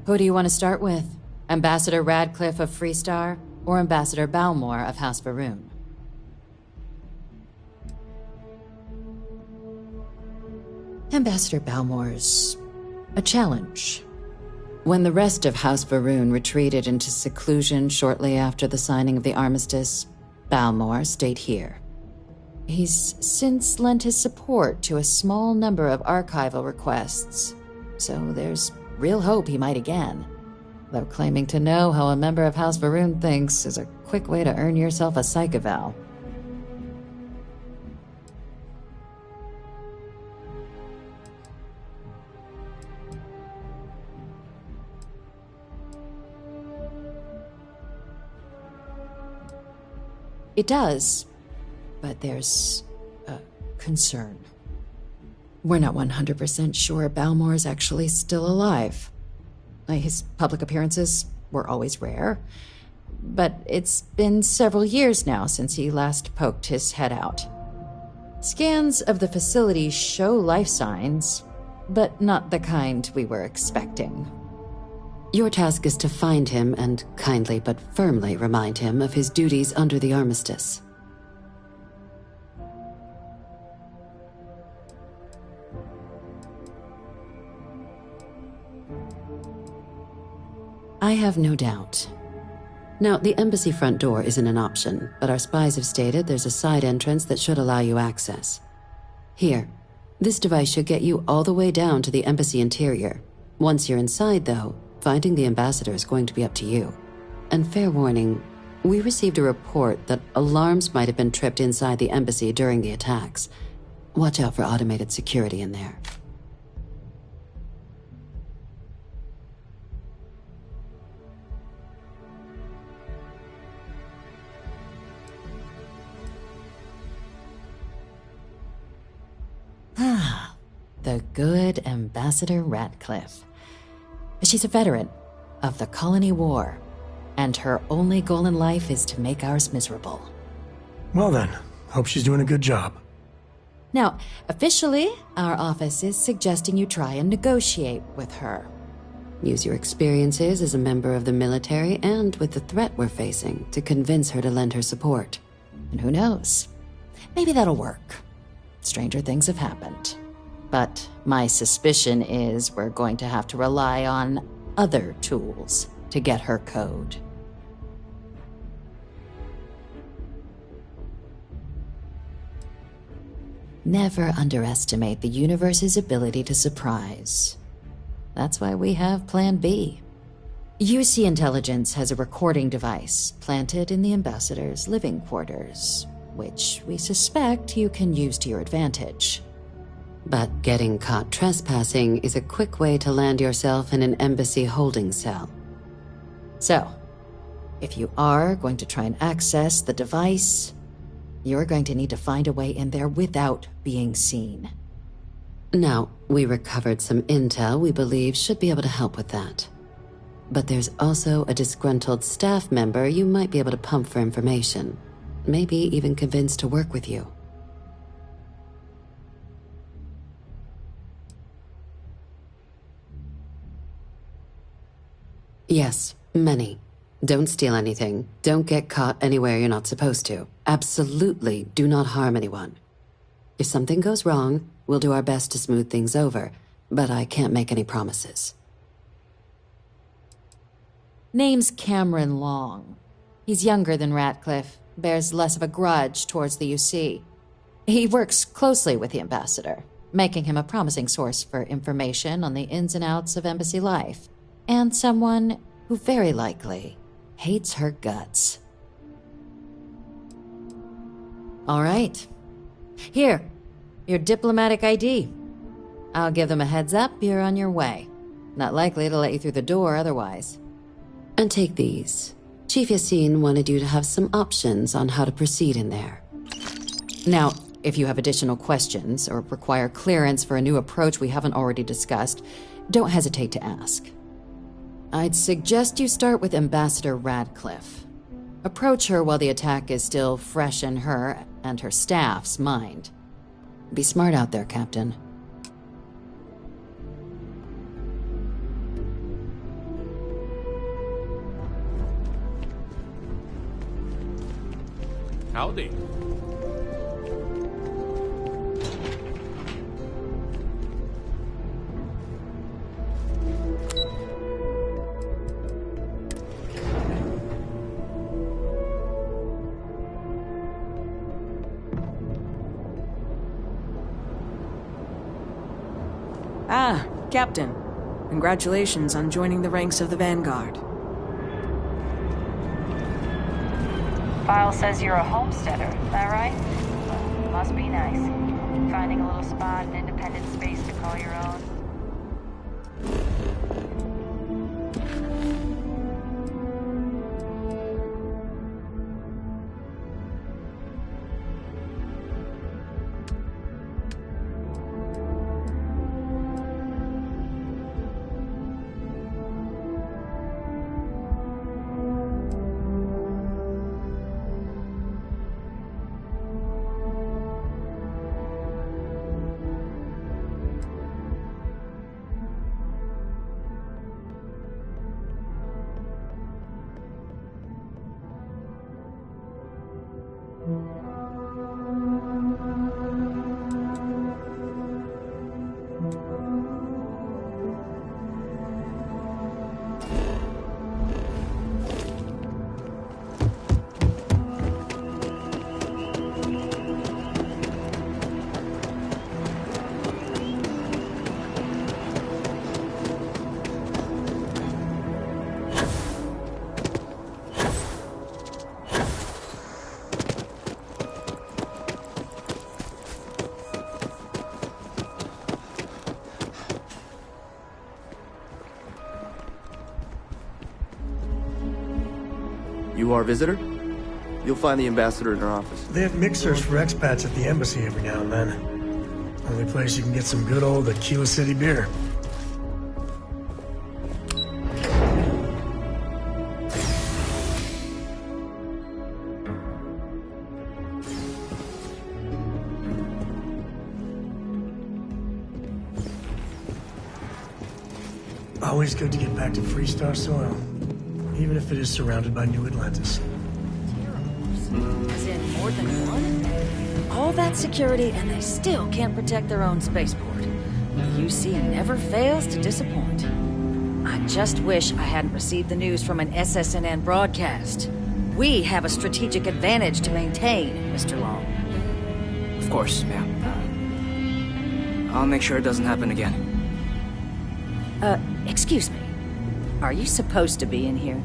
Who do you want to start with? Ambassador Radcliffe of Freestar, or Ambassador Balmore of House Varun? Ambassador Balmore's a challenge. When the rest of House Varun retreated into seclusion shortly after the signing of the armistice, Balmore stayed here. He's since lent his support to a small number of archival requests, so there's real hope he might again. Though claiming to know how a member of House Varun thinks is a quick way to earn yourself a psych eval. It does, but there's a concern. We're not 100% sure Balmore is actually still alive. His public appearances were always rare, but it's been several years now since he last poked his head out. Scans of the facility show life signs, but not the kind we were expecting. Your task is to find him and kindly but firmly remind him of his duties under the armistice. I have no doubt. Now, the embassy front door isn't an option, but our spies have stated there's a side entrance that should allow you access. Here, This device should get you all the way down to the embassy interior. Once you're inside, though, finding the ambassador is going to be up to you. And fair warning, we received a report that alarms might have been tripped inside the embassy during the attacks. Watch out for automated security in there. Ah, the good Ambassador Ratcliffe. She's a veteran of the Colony War, and her only goal in life is to make ours miserable. Well then, hope she's doing a good job. Now, officially, our office is suggesting you try and negotiate with her. Use your experiences as a member of the military and with the threat we're facing to convince her to lend her support. And who knows? Maybe that'll work. Stranger things have happened. But my suspicion is we're going to have to rely on other tools to get her code. Never underestimate the universe's ability to surprise. That's why we have Plan B. UC Intelligence has a recording device planted in the ambassador's living quarters, which we suspect you can use to your advantage. But getting caught trespassing is a quick way to land yourself in an embassy holding cell. So, if you are going to try and access the device, you're going to need to find a way in there without being seen. Now, we recovered some intel we believe should be able to help with that. But there's also a disgruntled staff member you might be able to pump for information. Maybe even convince to work with you. Yes, many. Don't steal anything. Don't get caught anywhere you're not supposed to. Absolutely do not harm anyone. If something goes wrong, we'll do our best to smooth things over, but I can't make any promises. Name's Cameron Long. He's younger than Ratcliffe, bears less of a grudge towards the UC. He works closely with the ambassador, making him a promising source for information on the ins and outs of embassy life, and someone who very likely hates her guts. All right. Here, your diplomatic ID. I'll give them a heads up you're on your way. Not likely to let you through the door otherwise. And take these. Chief Yassine wanted you to have some options on how to proceed in there. Now, if you have additional questions or require clearance for a new approach we haven't already discussed, don't hesitate to ask. I'd suggest you start with Ambassador Ratcliffe. Approach her while the attack is still fresh in her and her staff's mind. Be smart out there, Captain. Howdy. Ah, Captain. Congratulations on joining the ranks of the Vanguard. File says you're a homesteader, is that right? Well, must be nice. Finding a little spot in independent space to call your own. you our visitor? You'll find the ambassador in her office. They have mixers for expats at the embassy every now and then. Only place you can get some good old Aquila City beer. Always good to get back to Freestar soil, even if it is surrounded by New Atlantis. As in more than one? All that security and they still can't protect their own spaceport. The UC never fails to disappoint. I just wish I hadn't received the news from an SSNN broadcast. We have a strategic advantage to maintain, Mr. Long. Of course, ma'am. I'll make sure it doesn't happen again. Excuse me. Are you supposed to be in here?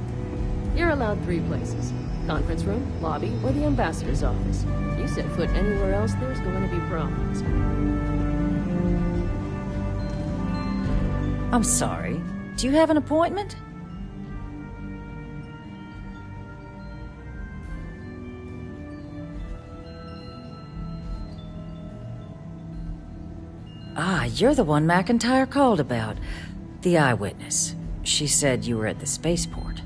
You're allowed 3 places. Conference room, lobby, or the ambassador's office. You set foot anywhere else, there's going to be problems. I'm sorry. Do you have an appointment? Ah, you're the one McIntyre called about. The eyewitness. She said you were at the spaceport.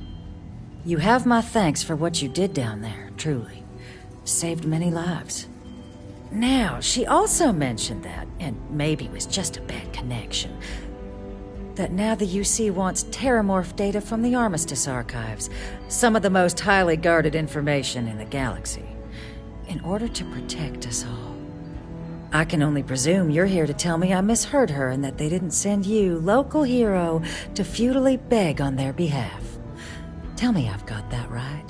You have my thanks for what you did down there, truly. Saved many lives. Now, she also mentioned that, and maybe it was just a bad connection, that now the UC wants terramorph data from the Armistice archives, some of the most highly guarded information in the galaxy, in order to protect us all. I can only presume you're here to tell me I misheard her and that they didn't send you, local hero, to futilely beg on their behalf. Tell me I've got that right.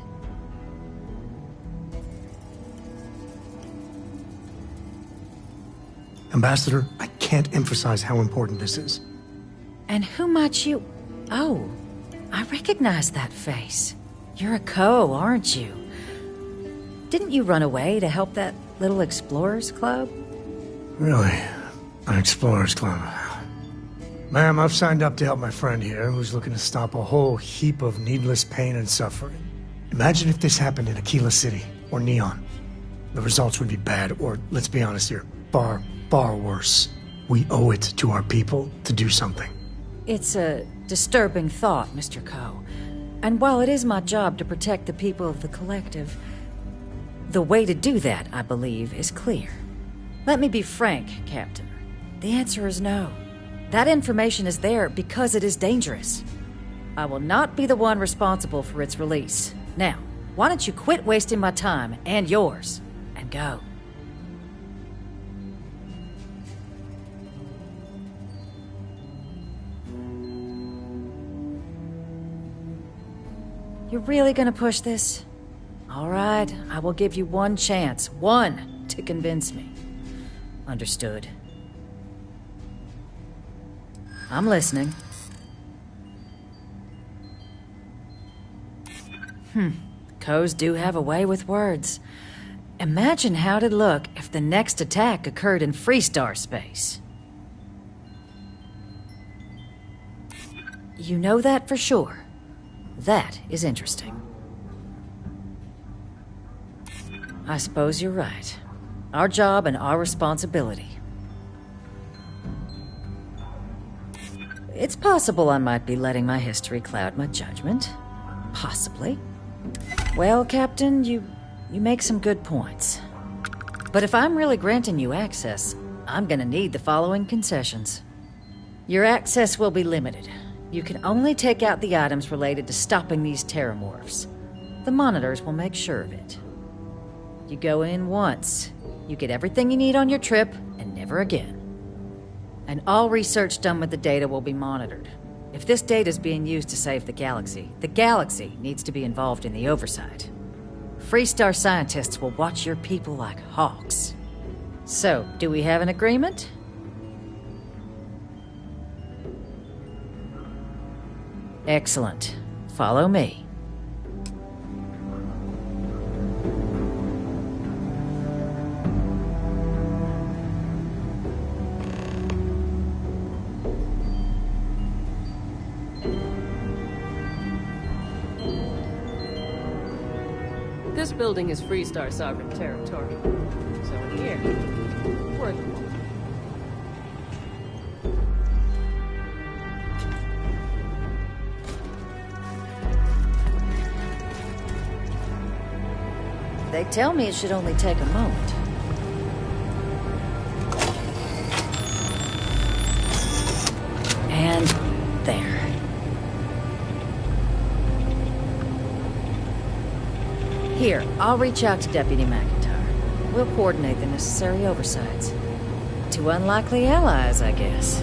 Ambassador, I can't emphasize how important this is. And who might you... Oh, I recognize that face. You're a Co, aren't you? Didn't you run away to help that little explorers club? Really? An explorers club? Ma'am, I've signed up to help my friend here, who's looking to stop a whole heap of needless pain and suffering. Imagine if this happened in Aquila City, or Neon. The results would be bad, or, let's be honest here, far, far worse. We owe it to our people to do something. It's a disturbing thought, Mr. Co. And while it is my job to protect the people of the Collective, the way to do that, I believe, is clear. Let me be frank, Captain. The answer is no. That information is there because it is dangerous. I will not be the one responsible for its release. Now, why don't you quit wasting my time, and yours, and go? You're really gonna push this? All right, I will give you one chance. One to convince me. Understood. I'm listening. Co's do have a way with words. Imagine how it'd look if the next attack occurred in Freestar space. You know that for sure. That is interesting. I suppose you're right. Our job and our responsibility. It's possible I might be letting my history cloud my judgment. Possibly. Well, Captain, you make some good points. But if I'm really granting you access, I'm gonna need the following concessions. Your access will be limited. You can only take out the items related to stopping these terramorphs. The monitors will make sure of it. You go in once. You get everything you need on your trip, and never again. And all research done with the data will be monitored. If this data is being used to save the galaxy needs to be involved in the oversight. Freestar scientists will watch your people like hawks. So, do we have an agreement? Excellent. Follow me. building is Freestar sovereign territory. So in here, we're the law. They tell me it should only take a moment. And there. Here, I'll reach out to Deputy McIntyre. We'll coordinate the necessary oversights. Two unlikely allies, I guess.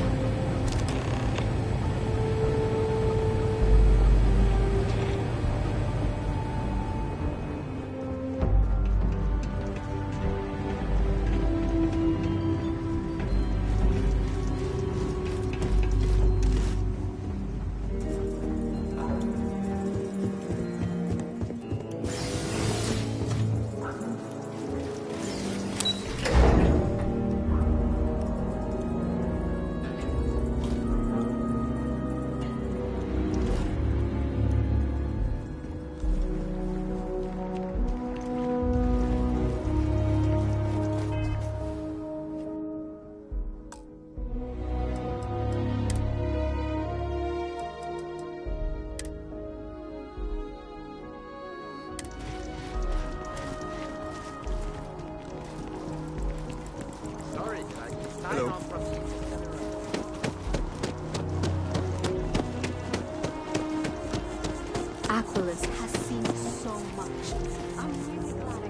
Aquilus has seen so much. I'm really glad I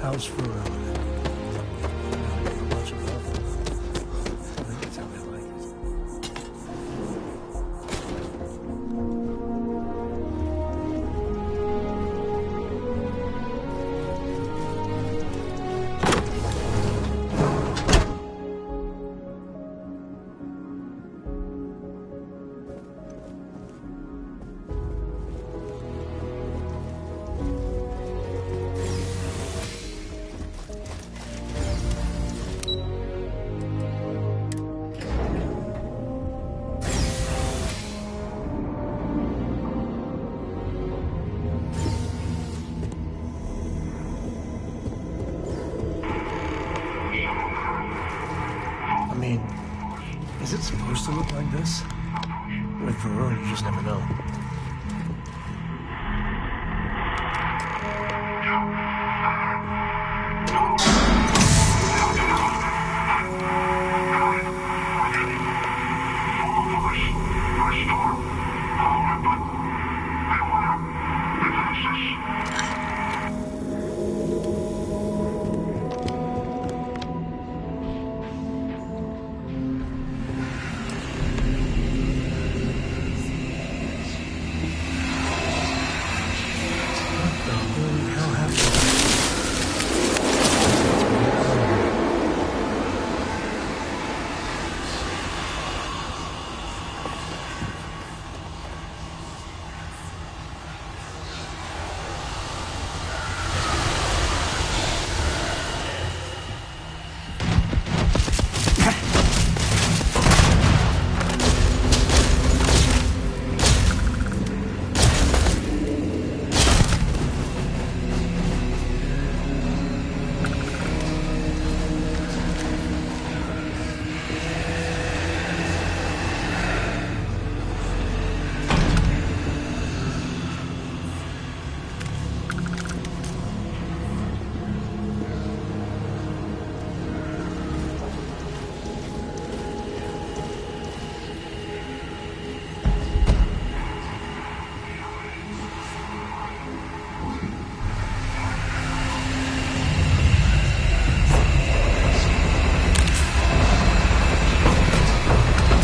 How's Varone? Much of love. I think that's how I like it. Is it supposed to look like this? With Varone, you just never know.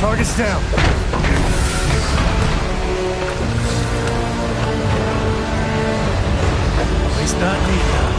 Target's down. At least not me now.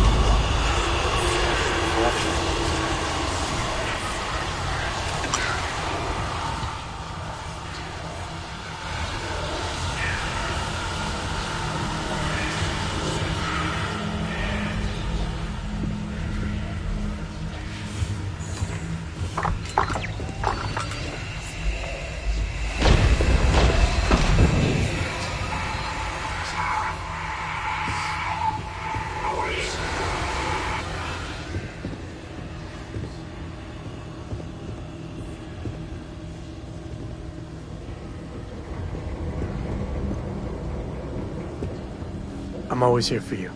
I'm always here for you.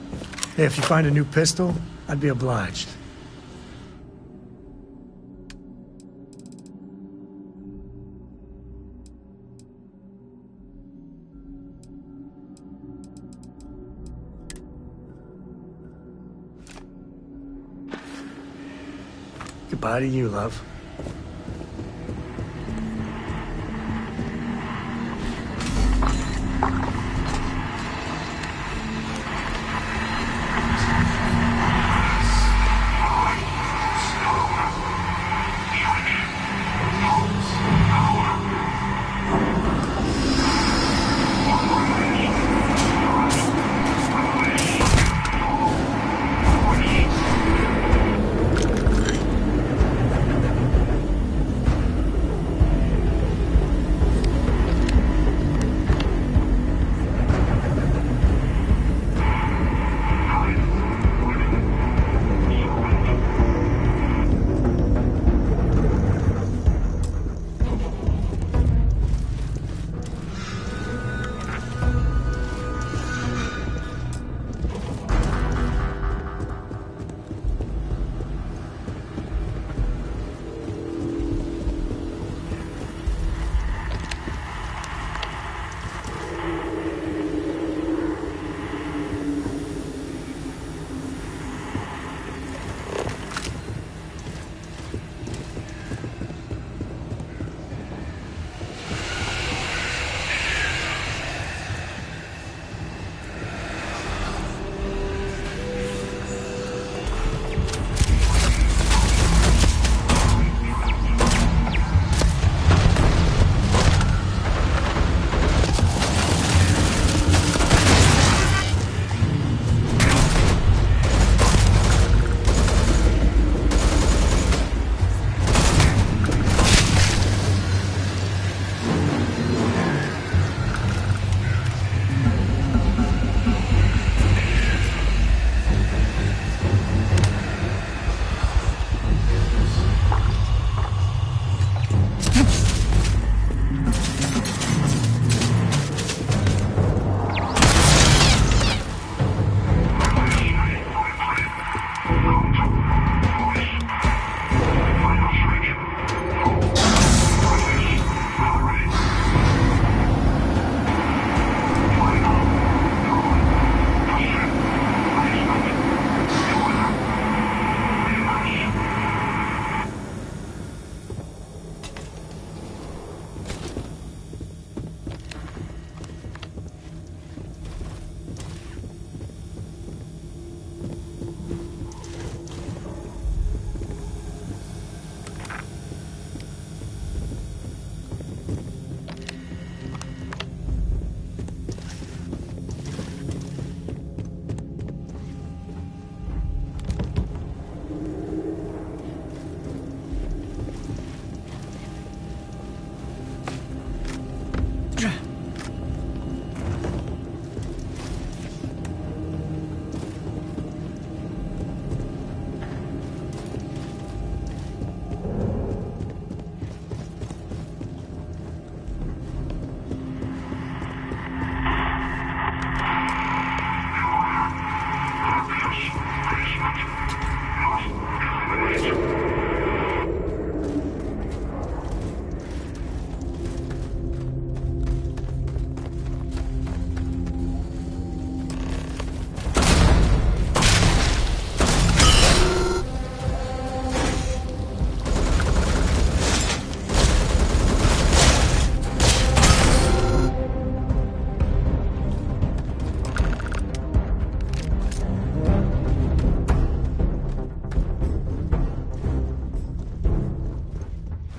Hey, if you find a new pistol, I'd be obliged. Goodbye to you, love.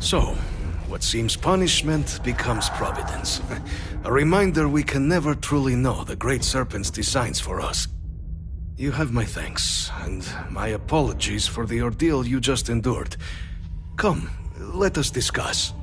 So, what seems punishment becomes providence. A reminder we can never truly know the Great Serpent's designs for us. You have my thanks, and my apologies for the ordeal you just endured. Come, let us discuss.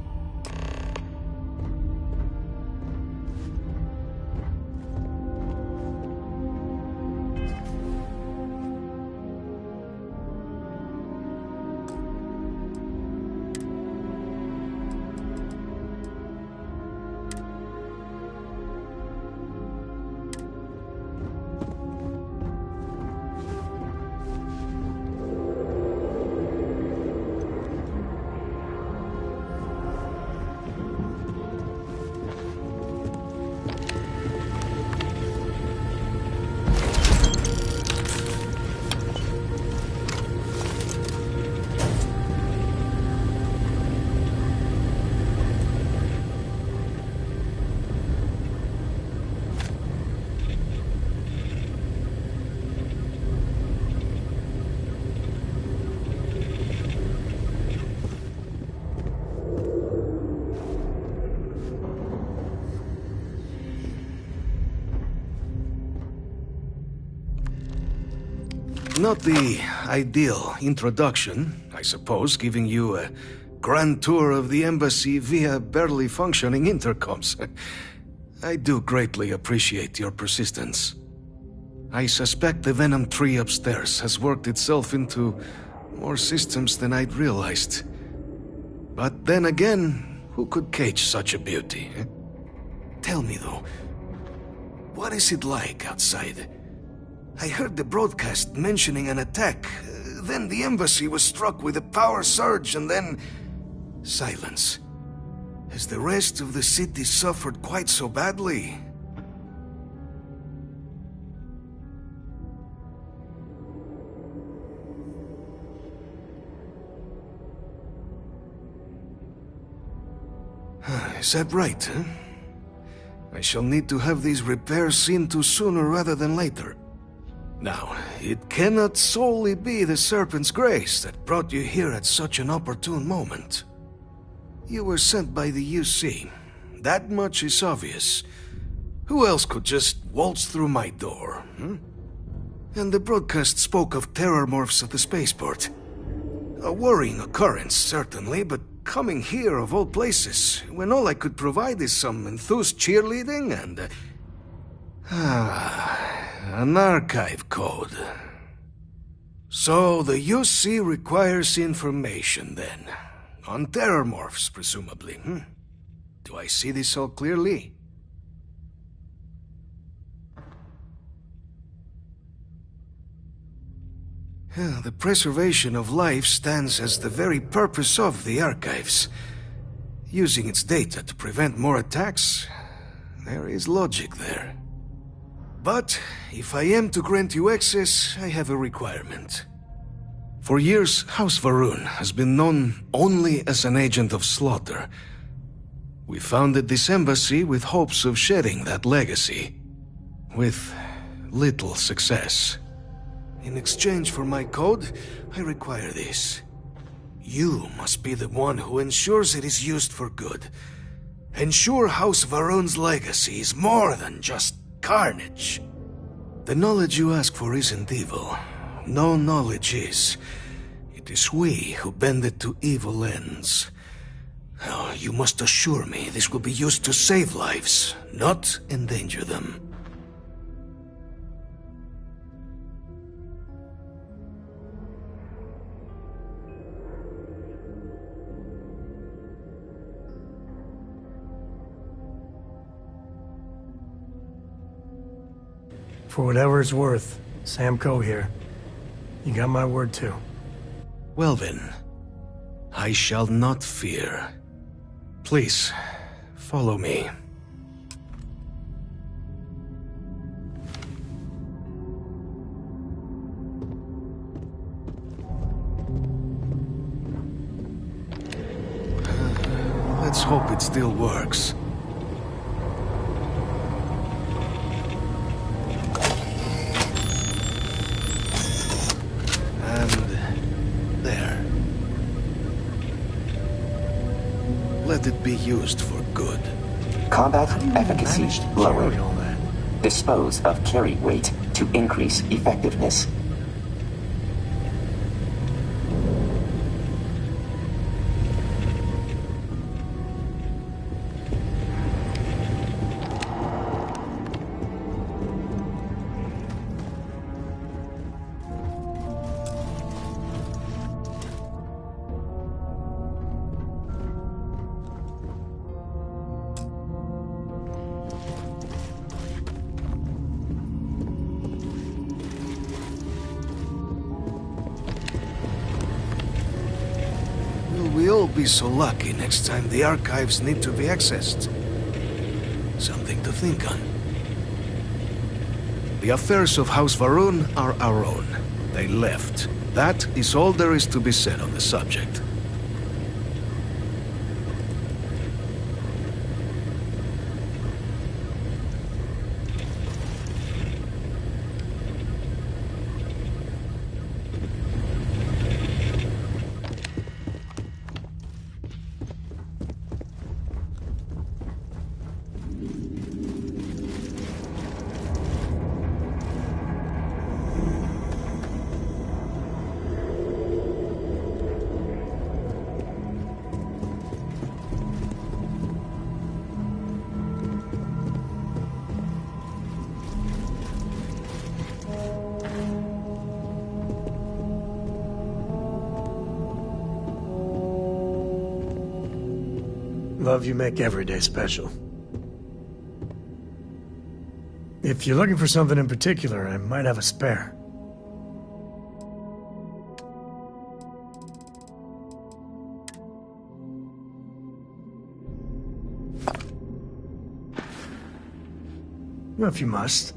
Not the ideal introduction, I suppose, giving you a grand tour of the embassy via barely functioning intercoms. I do greatly appreciate your persistence. I suspect the Venom tree upstairs has worked itself into more systems than I'd realized. But then again, who could cage such a beauty? Tell me though, what is it like outside? I heard the broadcast mentioning an attack, then the embassy was struck with a power surge, and then silence. Has the rest of the city suffered quite so badly? Is that right, huh? I shall need to have these repairs seen to sooner rather than later. Now, it cannot solely be the Serpent's grace that brought you here at such an opportune moment. You were sent by the UC. That much is obvious. Who else could just waltz through my door, hmm? And the broadcast spoke of terror morphs at the spaceport. A worrying occurrence, certainly, but coming here of all places, when all I could provide is some enthused cheerleading and... an archive code. So the UC requires information, then. On terror morphs, presumably, hmm? Do I see this all clearly? The preservation of life stands as the very purpose of the archives. Using its data to prevent more attacks, there is logic there. But if I am to grant you access, I have a requirement. For years, House Varun has been known only as an agent of slaughter. We founded this embassy with hopes of shedding that legacy, with little success. In exchange for my code, I require this. You must be the one who ensures it is used for good. Ensure House Varun's legacy is more than just carnage. The knowledge you ask for isn't evil. No knowledge is. It is we who bend it to evil ends. Oh, you must assure me this will be used to save lives, not endanger them. For whatever it's worth, Sam Coe here. You got my word too. Well then, I shall not fear. Please, follow me. Let's hope it still works. Let it be used for good. Combat efficacy lowered. Dispose of carry weight to increase effectiveness. We'll be so lucky next time the archives need to be accessed. Something to think on. The affairs of House Varun are our own. They left. That is all there is to be said on the subject. Love, you make every day special. If you're looking for something in particular, I might have a spare. Well, if you must.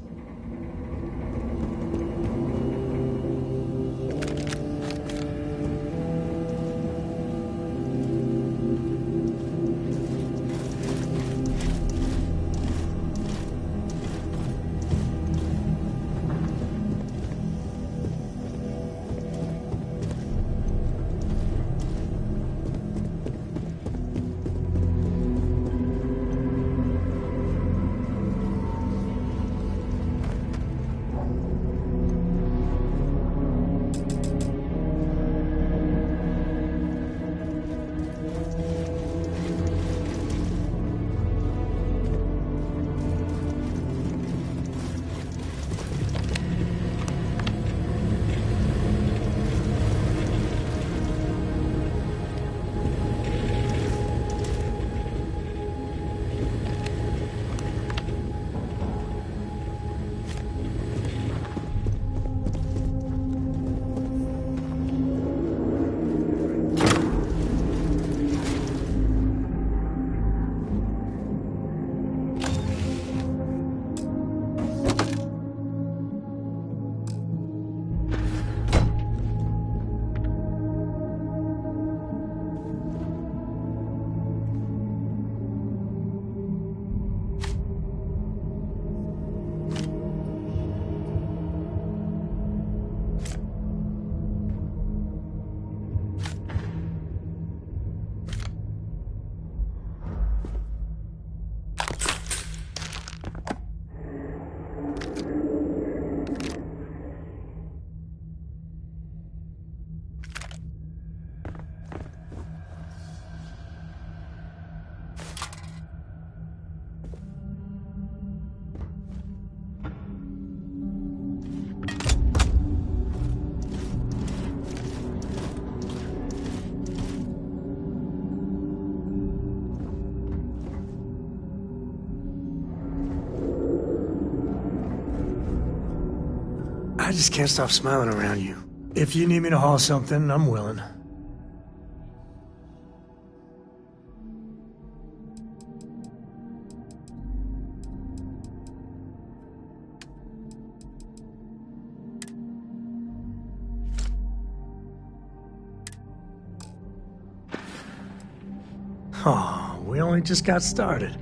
I just can't stop smiling around you. If you need me to haul something, I'm willing. Oh, we only just got started.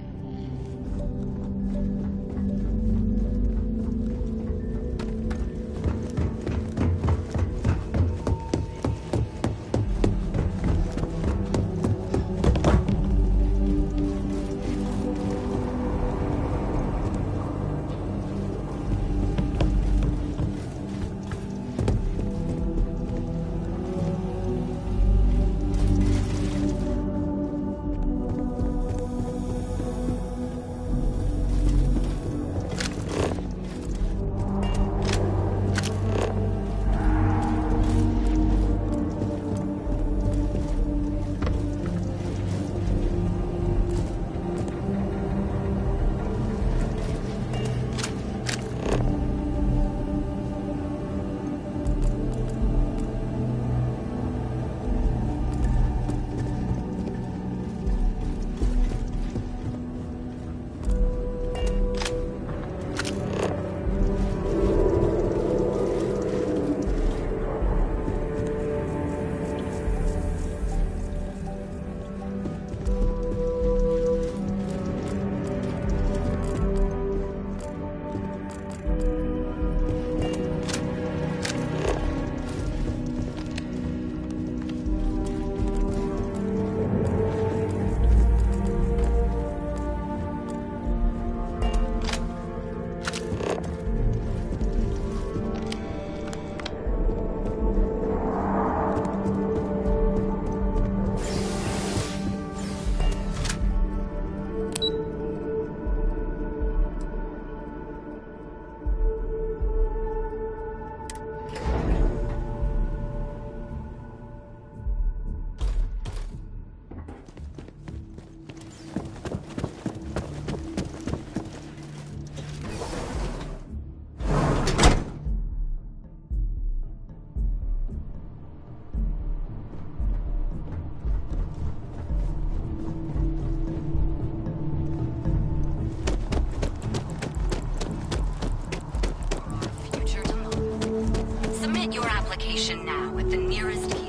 location now at the nearest kiosk.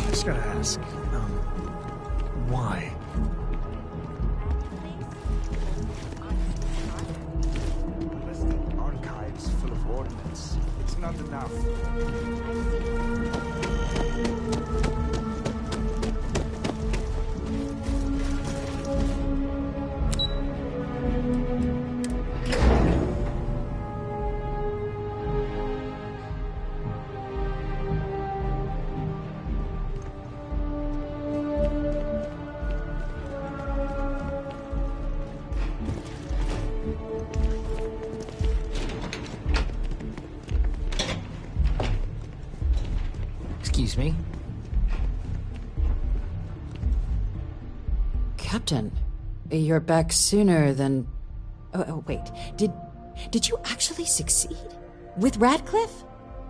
Just gotta ask, why? Unless the archive's full of ordnance, it's not enough. Excuse me? Captain, you're back sooner than... Oh, wait. Did you actually succeed? With Radcliffe?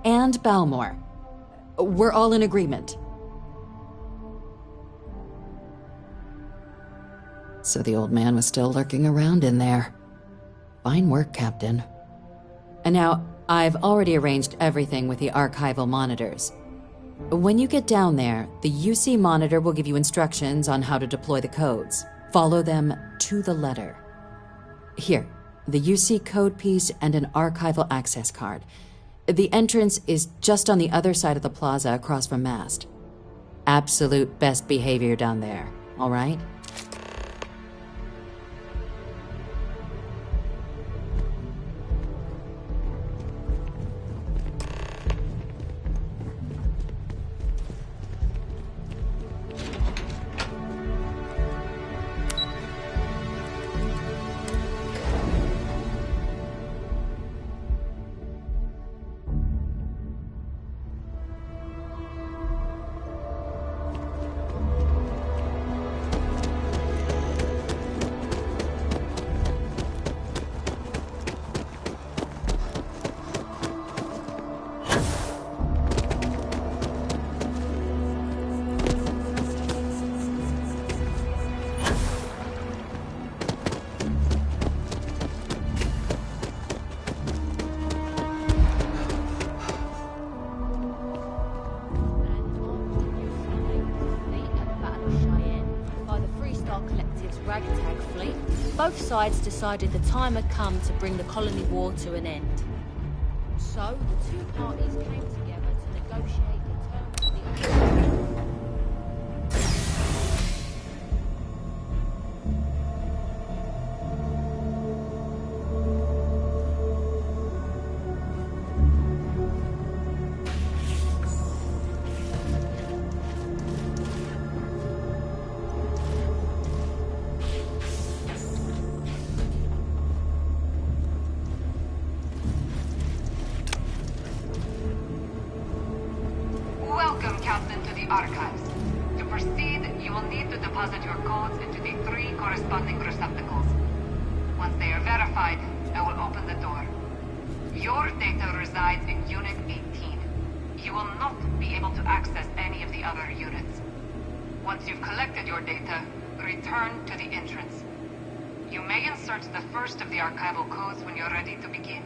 And Balmore? We're all in agreement. So the old man was still lurking around in there. Fine work, Captain. And now, I've already arranged everything with the archival monitors. When you get down there, the UC monitor will give you instructions on how to deploy the codes. Follow them to the letter. Here, the UC code piece and an archival access card. The entrance is just on the other side of the plaza across from Mast. Absolute best behavior down there, all right? Both sides decided the time had come to bring the colony war to an end. So, the two parties came together to negotiate the terms of the... Welcome, Captain, to the archives. To proceed, you will need to deposit your codes into the 3 corresponding receptacles. Once they are verified, I will open the door. Your data resides in Unit 18. You will not be able to access any of the other units. Once you've collected your data, return to the entrance. You may insert the first of the archival codes when you're ready to begin.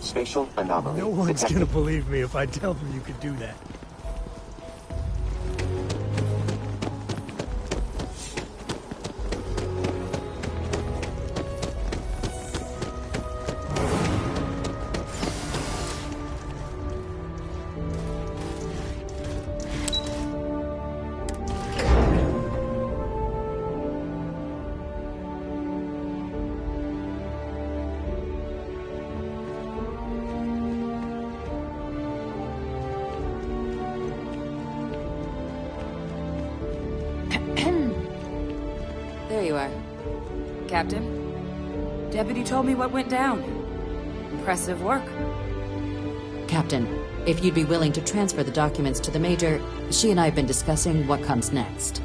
Spatial anomaly. No one's detected. gonna believe me if I tell them you could do that. There you are. Captain, Deputy told me what went down. Impressive work. Captain, if you'd be willing to transfer the documents to the Major, she and I have been discussing what comes next.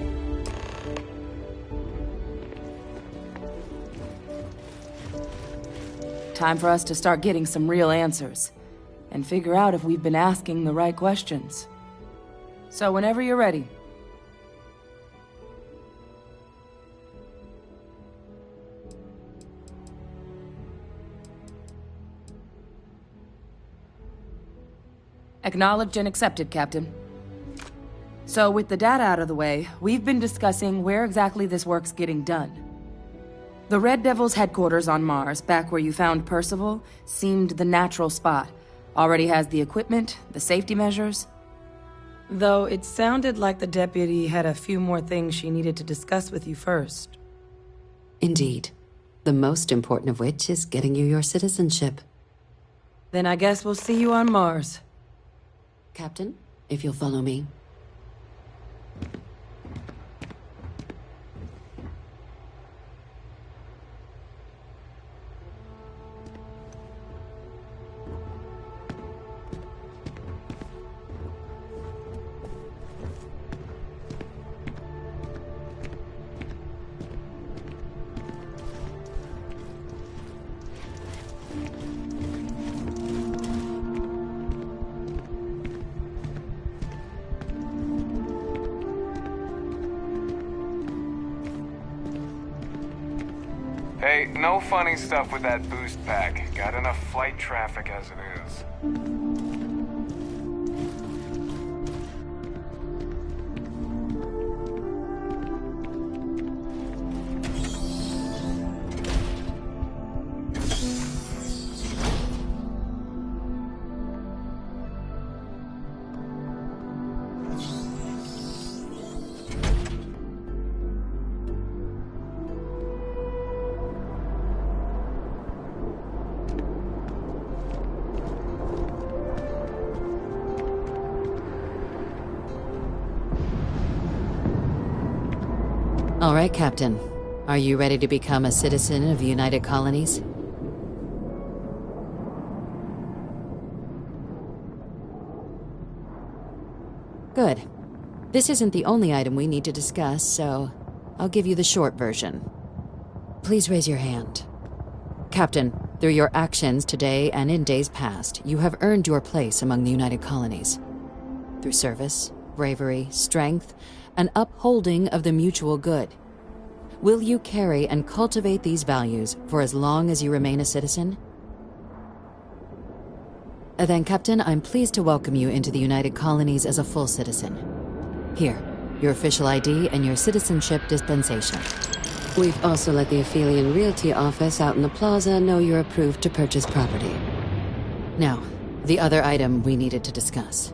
Time for us to start getting some real answers, and figure out if we've been asking the right questions. So whenever you're ready. Acknowledged and accepted, Captain. So with the data out of the way, we've been discussing where exactly this work's getting done. The Red Devil's headquarters on Mars, back where you found Percival, seemed the natural spot. Already has the equipment, the safety measures. Though it sounded like the deputy had a few more things she needed to discuss with you first. Indeed. The most important of which is getting you your citizenship. Then I guess we'll see you on Mars. Captain, if you'll follow me. Hey, no funny stuff with that boost pack. Got enough flight traffic as it is. All right, Captain. Are you ready to become a citizen of the United Colonies? Good. This isn't the only item we need to discuss, so I'll give you the short version. Please raise your hand. Captain, through your actions today and in days past, you have earned your place among the United Colonies. Through service, bravery, strength, and upholding of the mutual good. Will you carry and cultivate these values for as long as you remain a citizen? Then, Captain, I'm pleased to welcome you into the United Colonies as a full citizen. Here, your official ID and your citizenship dispensation. We've also let the Aphelion Realty office out in the plaza know you're approved to purchase property. Now, the other item we needed to discuss.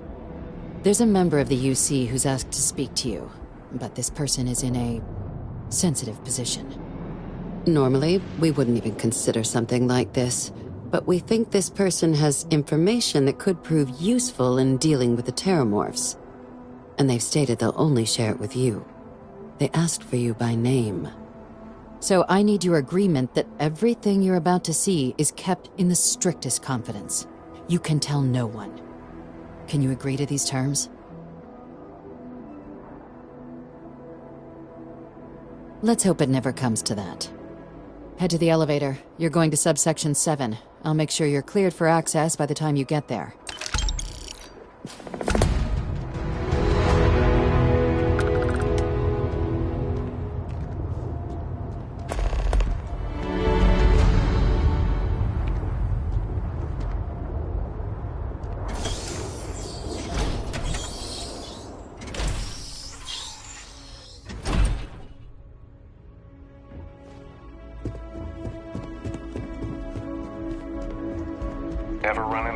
There's a member of the UC who's asked to speak to you, but this person is in a sensitive position. Normally, we wouldn't even consider something like this, but we think this person has information that could prove useful in dealing with the Terramorphs. And they've stated they'll only share it with you. They asked for you by name. So I need your agreement that everything you're about to see is kept in the strictest confidence. You can tell no one. Can you agree to these terms? Let's hope it never comes to that. Head to the elevator. You're going to subsection 7. I'll make sure you're cleared for access by the time you get there.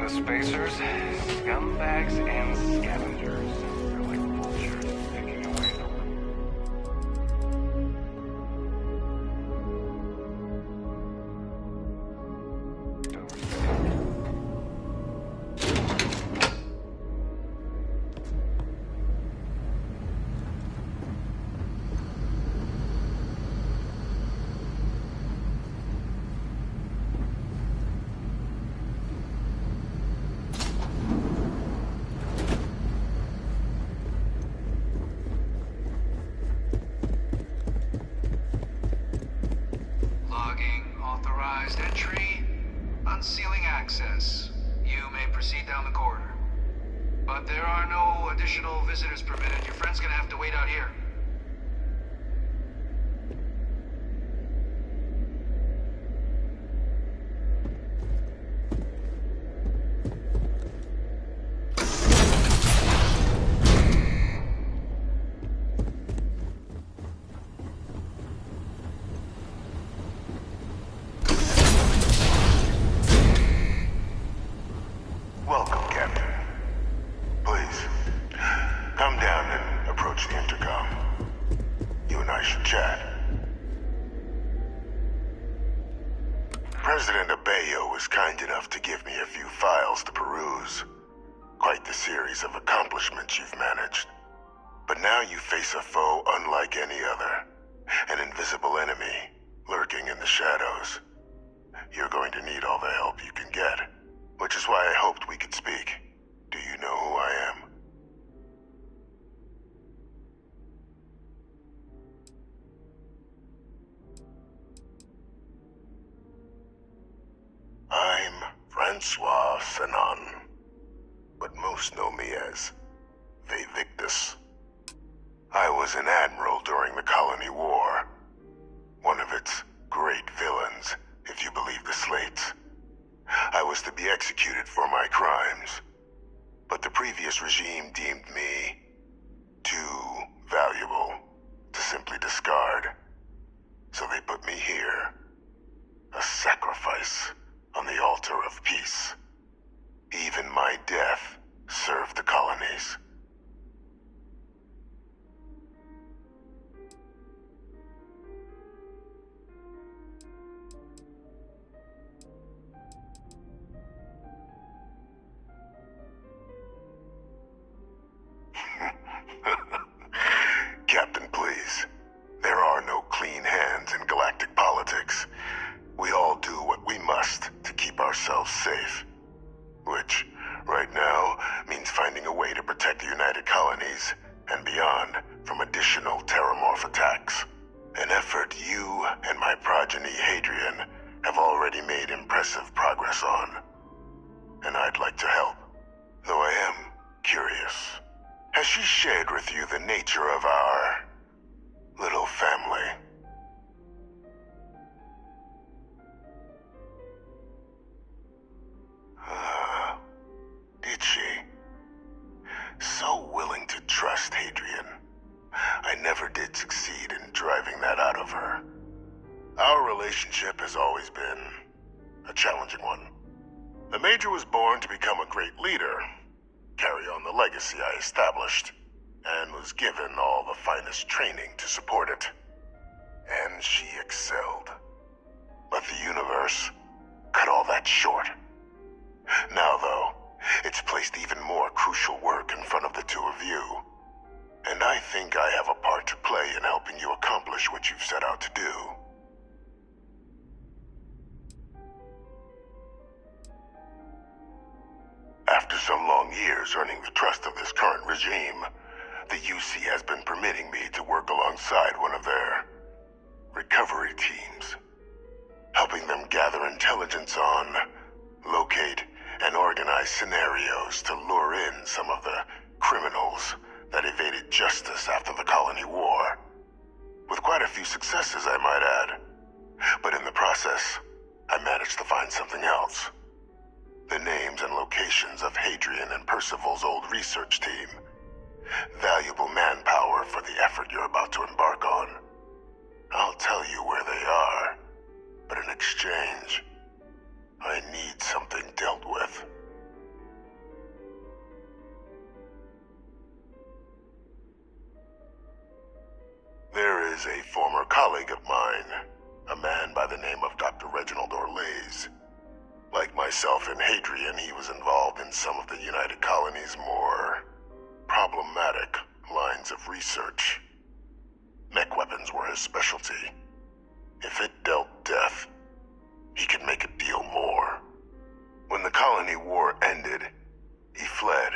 the spacers? Scumbags and scavengers. They're like vultures picking away the Logging authorized entry. Unsealing access. You may proceed down the corridor. But there are no additional visitors permitted. Your friend's gonna have to wait out here. Welcome, Captain. Please, come down and approach the intercom. You and I should chat. President Abeyo was kind enough to give me a few files to peruse. Quite the series of accomplishments you've managed. But now you face a foe unlike any other. An invisible enemy, lurking in the shadows. You're going to need all the help you can get. Which is why I hoped we could speak. Do you know who I am? I'm Francois Sanon, but most know me as Victus. I was an admiral during the Colony War. One of its great villains, if you believe the slates. I was to be executed for my crimes, but the previous regime deemed me too valuable to simply discard. So they put me here, a sacrifice on the altar of peace. Even my death served the colonies. Captain, please. There are no clean hands in galactic politics. We all do what we must to keep ourselves safe. Which, right now, means finding a way to protect the United Colonies and beyond from additional terramorph attacks. An effort you and my progeny Hadrian have already made impressive progress on. And I'd like to help, though I am curious. Has she shared with you the nature of our little family? Did she? So willing to trust Hadrian. I never did succeed in driving that out of her. Our relationship has always been a challenging one. The Major was born to become a great leader, carry on the legacy I established, and was given all the finest training to support it. And she excelled. But the universe cut all that short. Now, though, it's placed even more crucial work in front of the two of you. And I think I have a part to play in helping you accomplish what you've set out to do. After some long years earning the trust of this current regime, the UC has been permitting me to work alongside one of their recovery teams, helping them gather intelligence on, locate, and organize scenarios to lure in some of the criminals that evaded justice after the Colony War. With quite a few successes, I might add. But in the process, I managed to find something else. The names and locations of Hadrian and Percival's old research team. Valuable manpower for the effort you're about to embark on. I'll tell you where they are, but in exchange, I need something dealt with. is a former colleague of mine, a man by the name of Dr. Reginald Orlaise. Like myself and Hadrian, he was involved in some of the United Colony's more problematic lines of research. Mech weapons were his specialty. If it dealt death, he could make a deal more. When the colony war ended, he fled,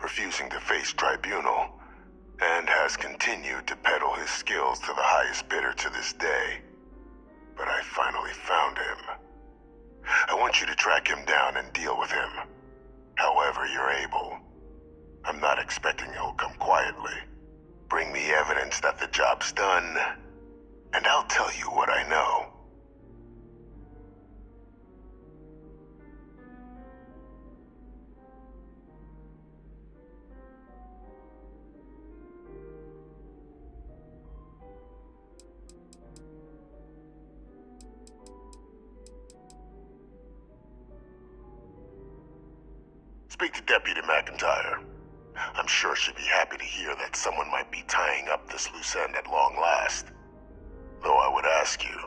refusing to face tribunal, and has continued to peddle his skills to the highest bidder to this day. But I finally found him. I want you to track him down and deal with him, however you're able. I'm not expecting he'll come quietly. Bring me evidence that the job's done, and I'll tell you what I know. Speak to Deputy McIntyre. I'm sure she'd be happy to hear that someone might be tying up this loose end at long last. Though I would ask you,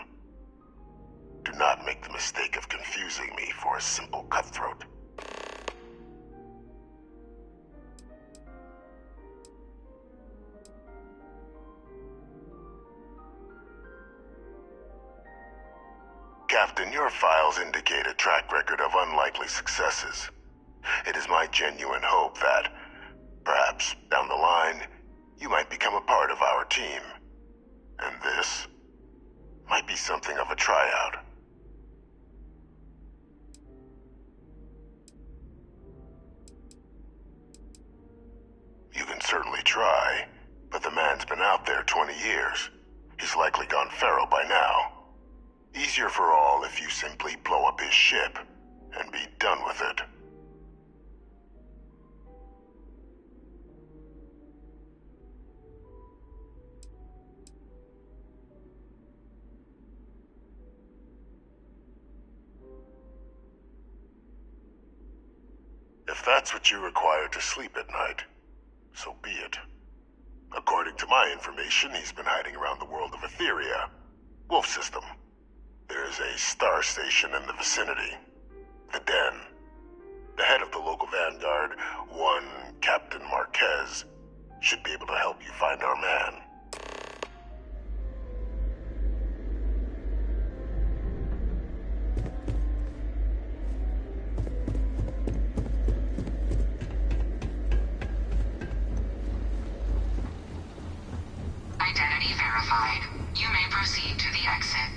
do not make the mistake of confusing me for a simple cutthroat. Captain, your files indicate a track record of unlikely successes. It is my genuine hope that, perhaps down the line, you might become a part of our team. And this might be something of a tryout. You can certainly try, but the man's been out there 20 years. He's likely gone feral by now. Easier for all if you simply blow up his ship and be done with it. If that's what you require to sleep at night, so be it. According to my information, he's been hiding around the world of Etheria, Wolf System. There is a star station in the vicinity, the Den. The head of the local vanguard, one Captain Marquez, should be able to help you find our man. Identity verified. You may proceed to the exit.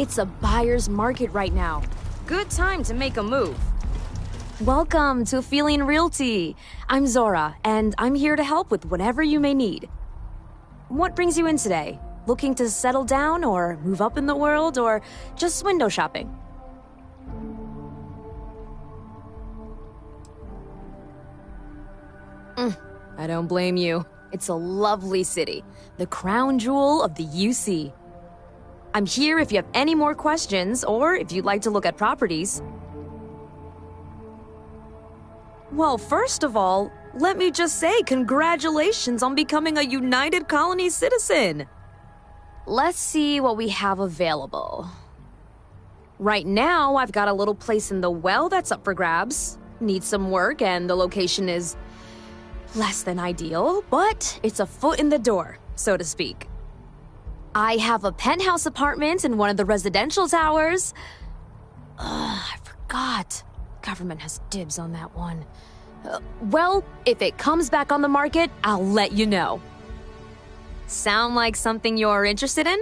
It's a buyer's market right now. Good time to make a move. Welcome to Feeling Realty. I'm Zora, and I'm here to help with whatever you may need. What brings you in today? Looking to settle down or move up in the world or just window shopping? I don't blame you. It's a lovely city, the crown jewel of the UC. I'm here if you have any more questions or if you'd like to look at properties. Well, first of all, let me just say congratulations on becoming a United Colony citizen. Let's see what we have available. Right now, I've got a little place in the well that's up for grabs. Needs some work and the location is less than ideal, but it's a foot in the door, so to speak. I have a penthouse apartment in one of the residential towers. I forgot. Government has dibs on that one. Well, if it comes back on the market, I'll let you know. Sound like something you're interested in?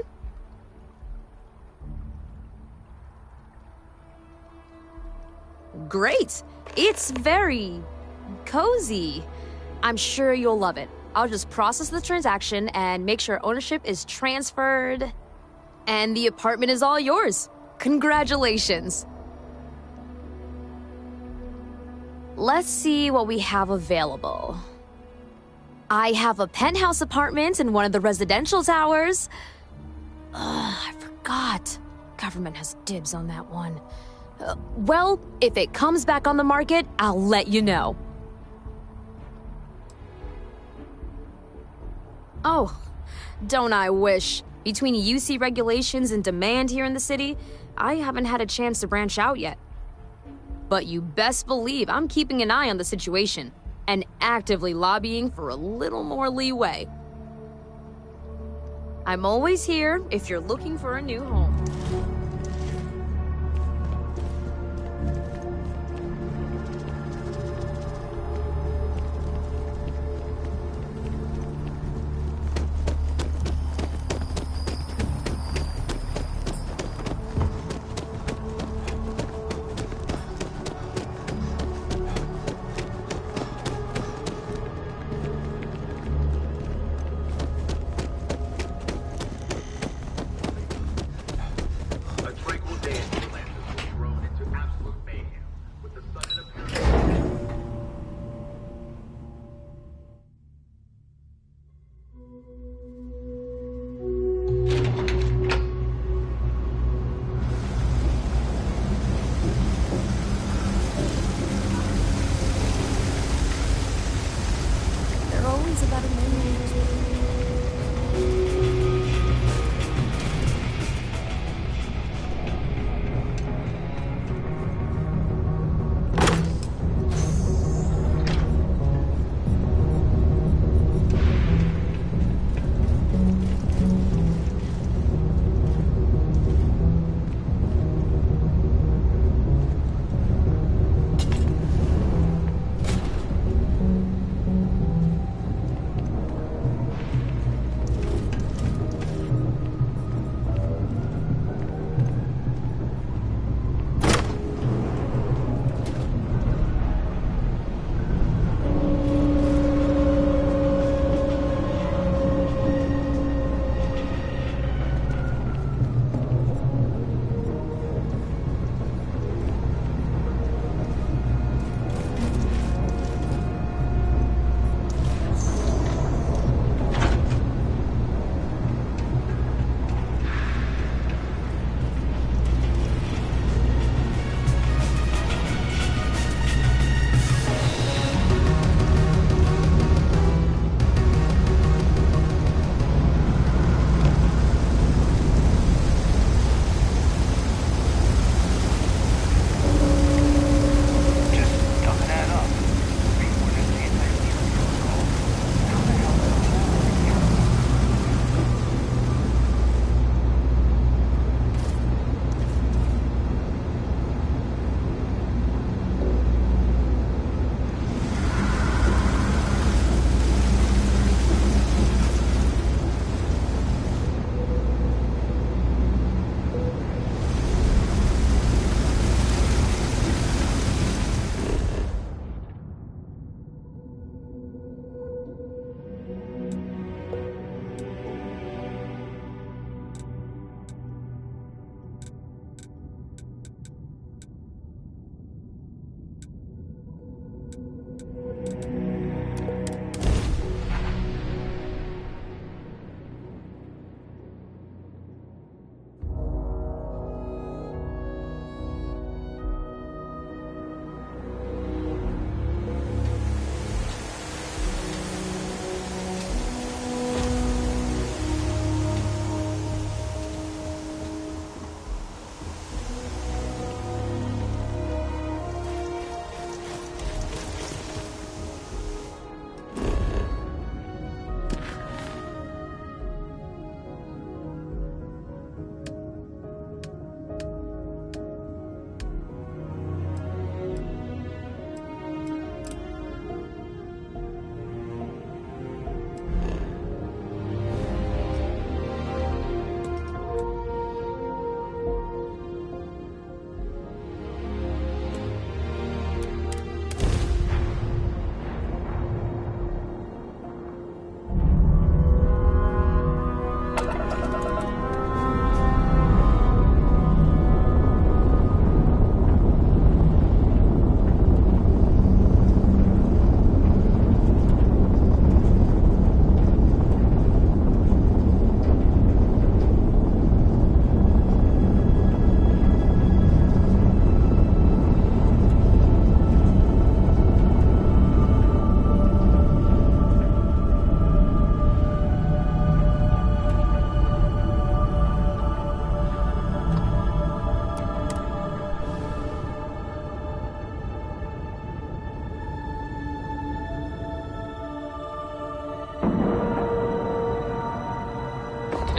Great. It's very cozy. I'm sure you'll love it. I'll just process the transaction and make sure ownership is transferred. And the apartment is all yours. Congratulations. Let's see what we have available. I have a penthouse apartment in one of the residential towers. I forgot. Government has dibs on that one. Well, if it comes back on the market, I'll let you know. Oh, don't I wish. Between UC regulations and demand here in the city, I haven't had a chance to branch out yet. But you best believe I'm keeping an eye on the situation and actively lobbying for a little more leeway. I'm always here if you're looking for a new home.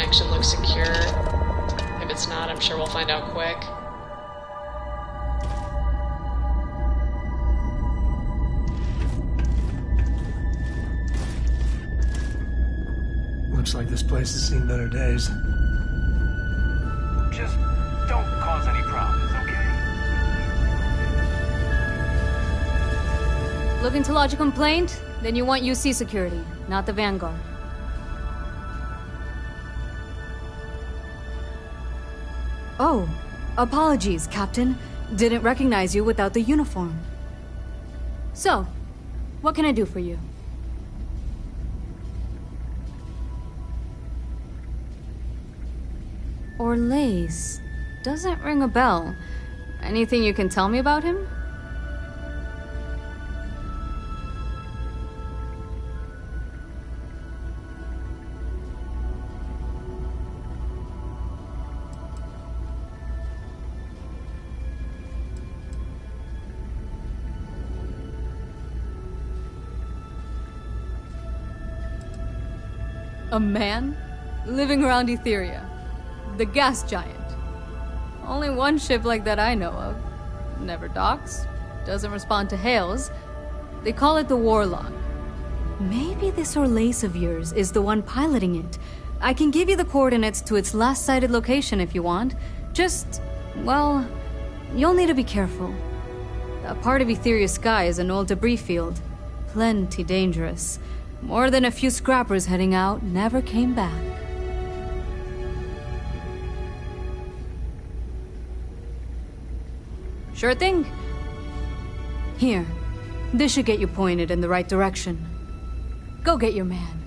connection looks secure. If it's not, I'm sure we'll find out quick. Looks like this place has seen better days. Just don't cause any problems, okay? Looking to lodge a complaint? Then you want UC security, not the Vanguard. Oh, apologies, Captain. Didn't recognize you without the uniform. So, what can I do for you? Orlace. Doesn't ring a bell. Anything you can tell me about him? A man? Living around Etheria. The gas giant. Only one ship like that I know of. Never docks. Doesn't respond to hails. They call it the Warlock. Maybe this Orlace of yours is the one piloting it. I can give you the coordinates to its last sighted location if you want. Just, well, you'll need to be careful. That part of Etheria's sky is an old debris field. Plenty dangerous. More than a few scrappers heading out never came back. Sure thing. Here, this should get you pointed in the right direction. Go get your man.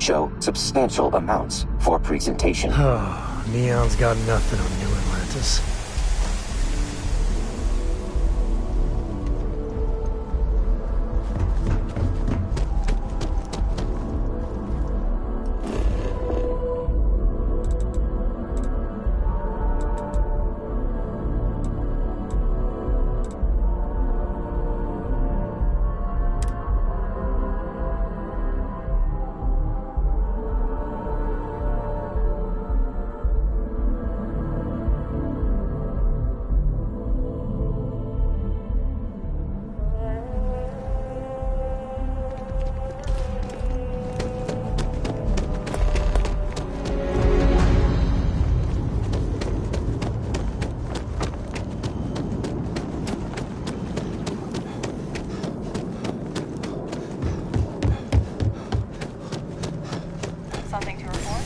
show substantial amounts for presentation. Oh, Neon's got nothing on New Atlantis. Something to report?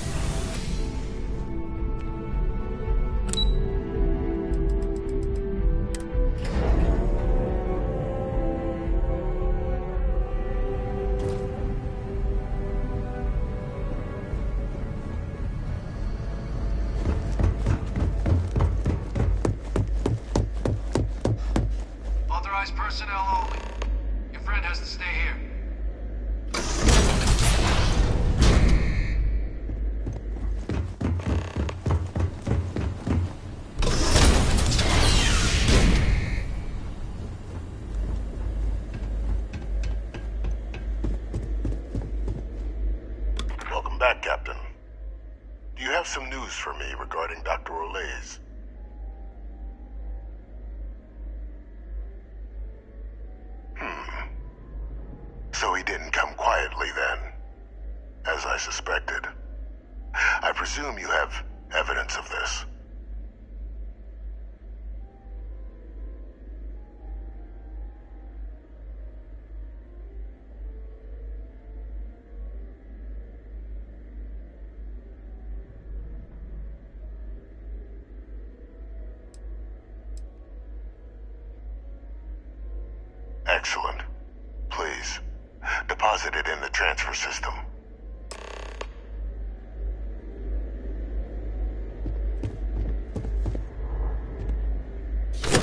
Authorized personnel only. Your friend has to stay here. Welcome back, Captain. Do you have some news for me regarding Dr. Olays? So he didn't come quietly then, as I suspected. I presume you have evidence of this. Excellent. Please, deposit it in the transfer system.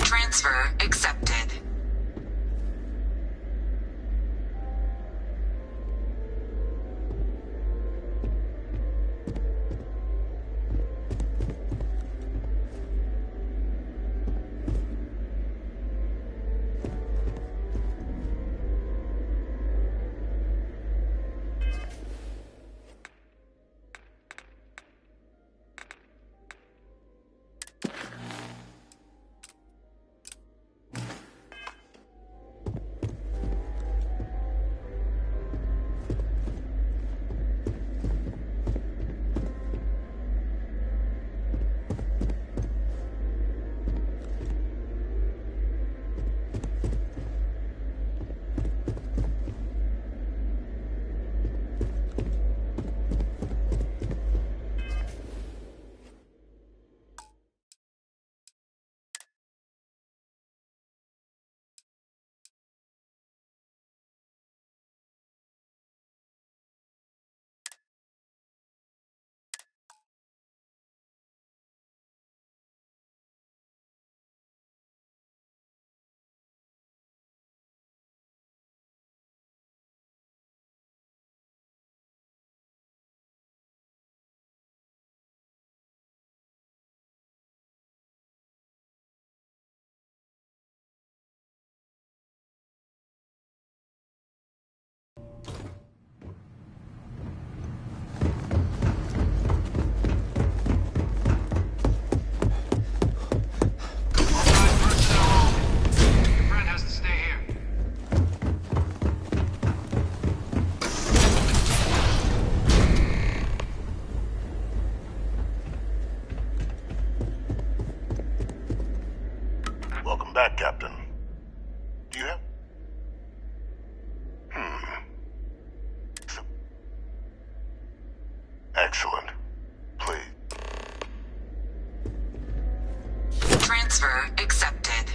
Transfer accepted. back, Captain. Do you have... Excellent. Please. Transfer accepted.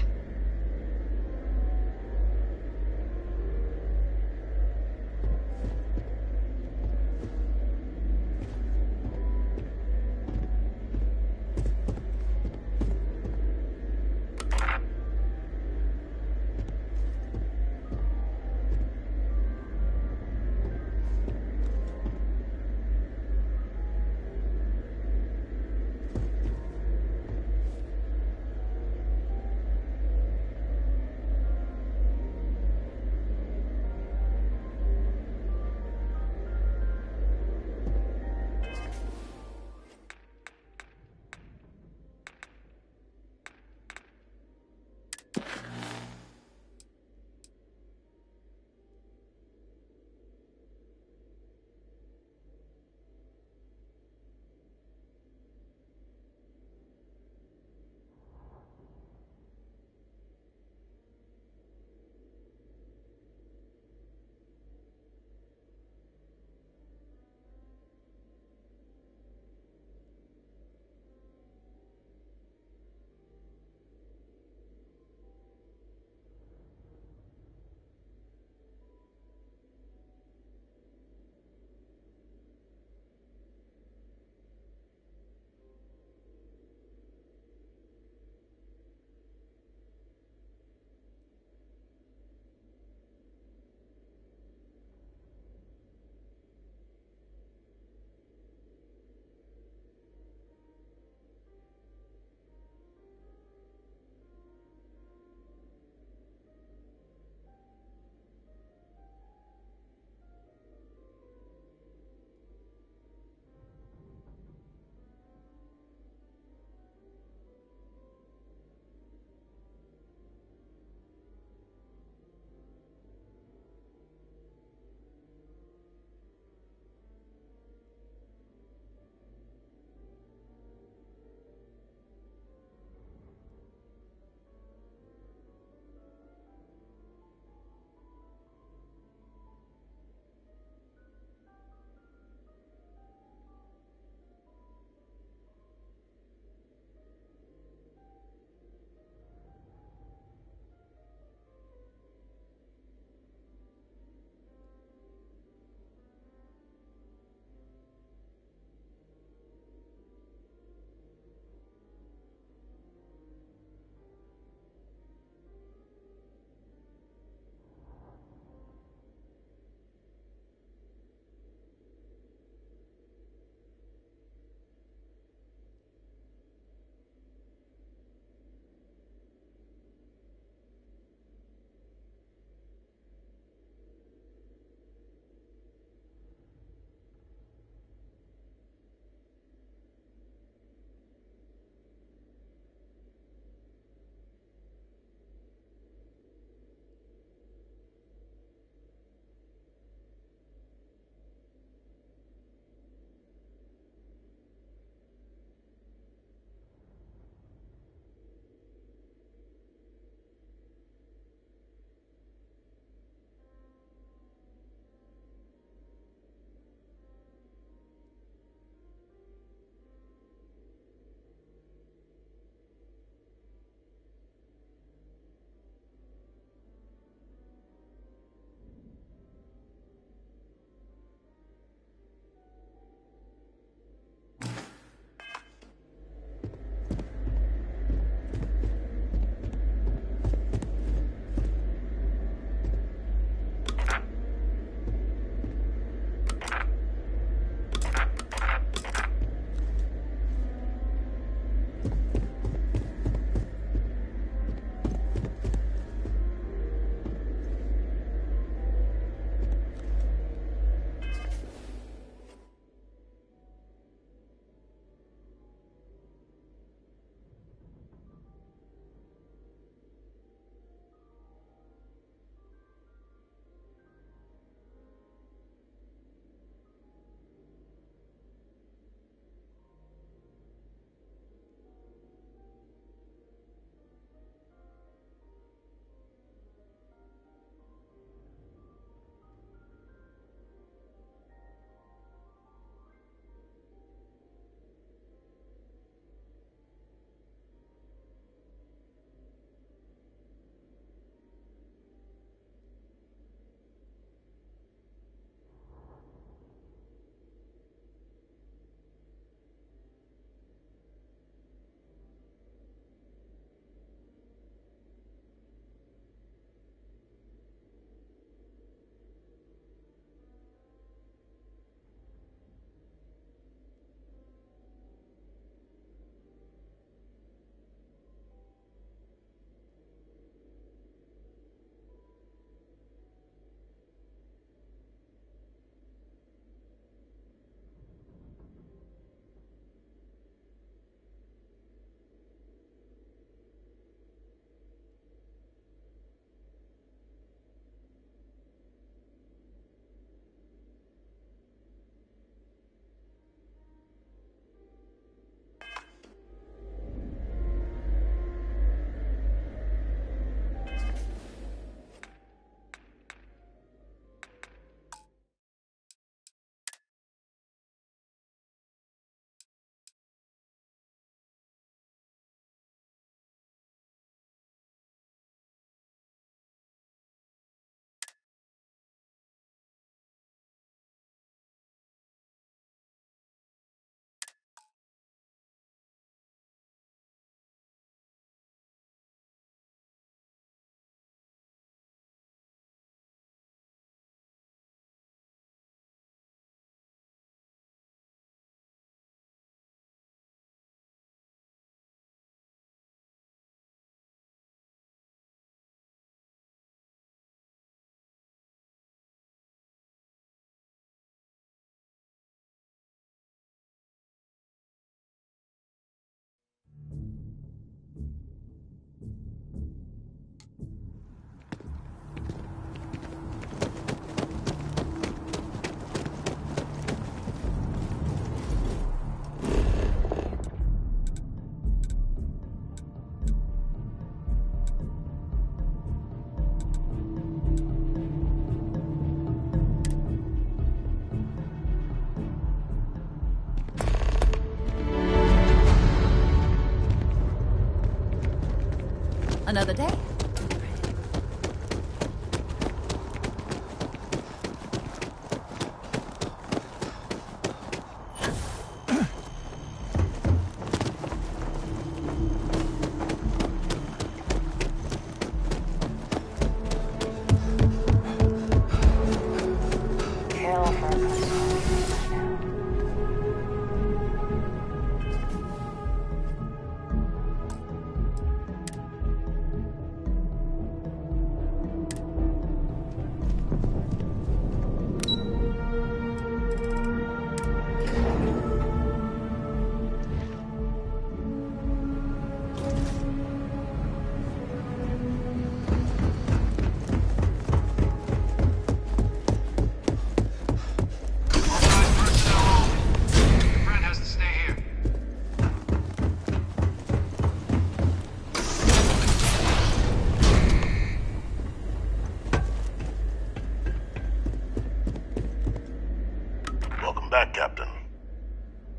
back, Captain.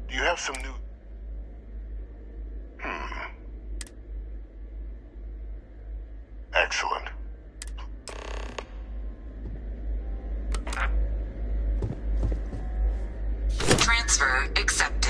Do you have some new... Excellent. Transfer accepted.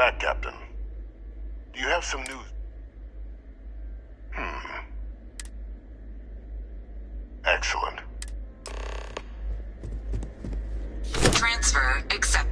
back, Captain. Do you have some news? Excellent. Transfer accepted.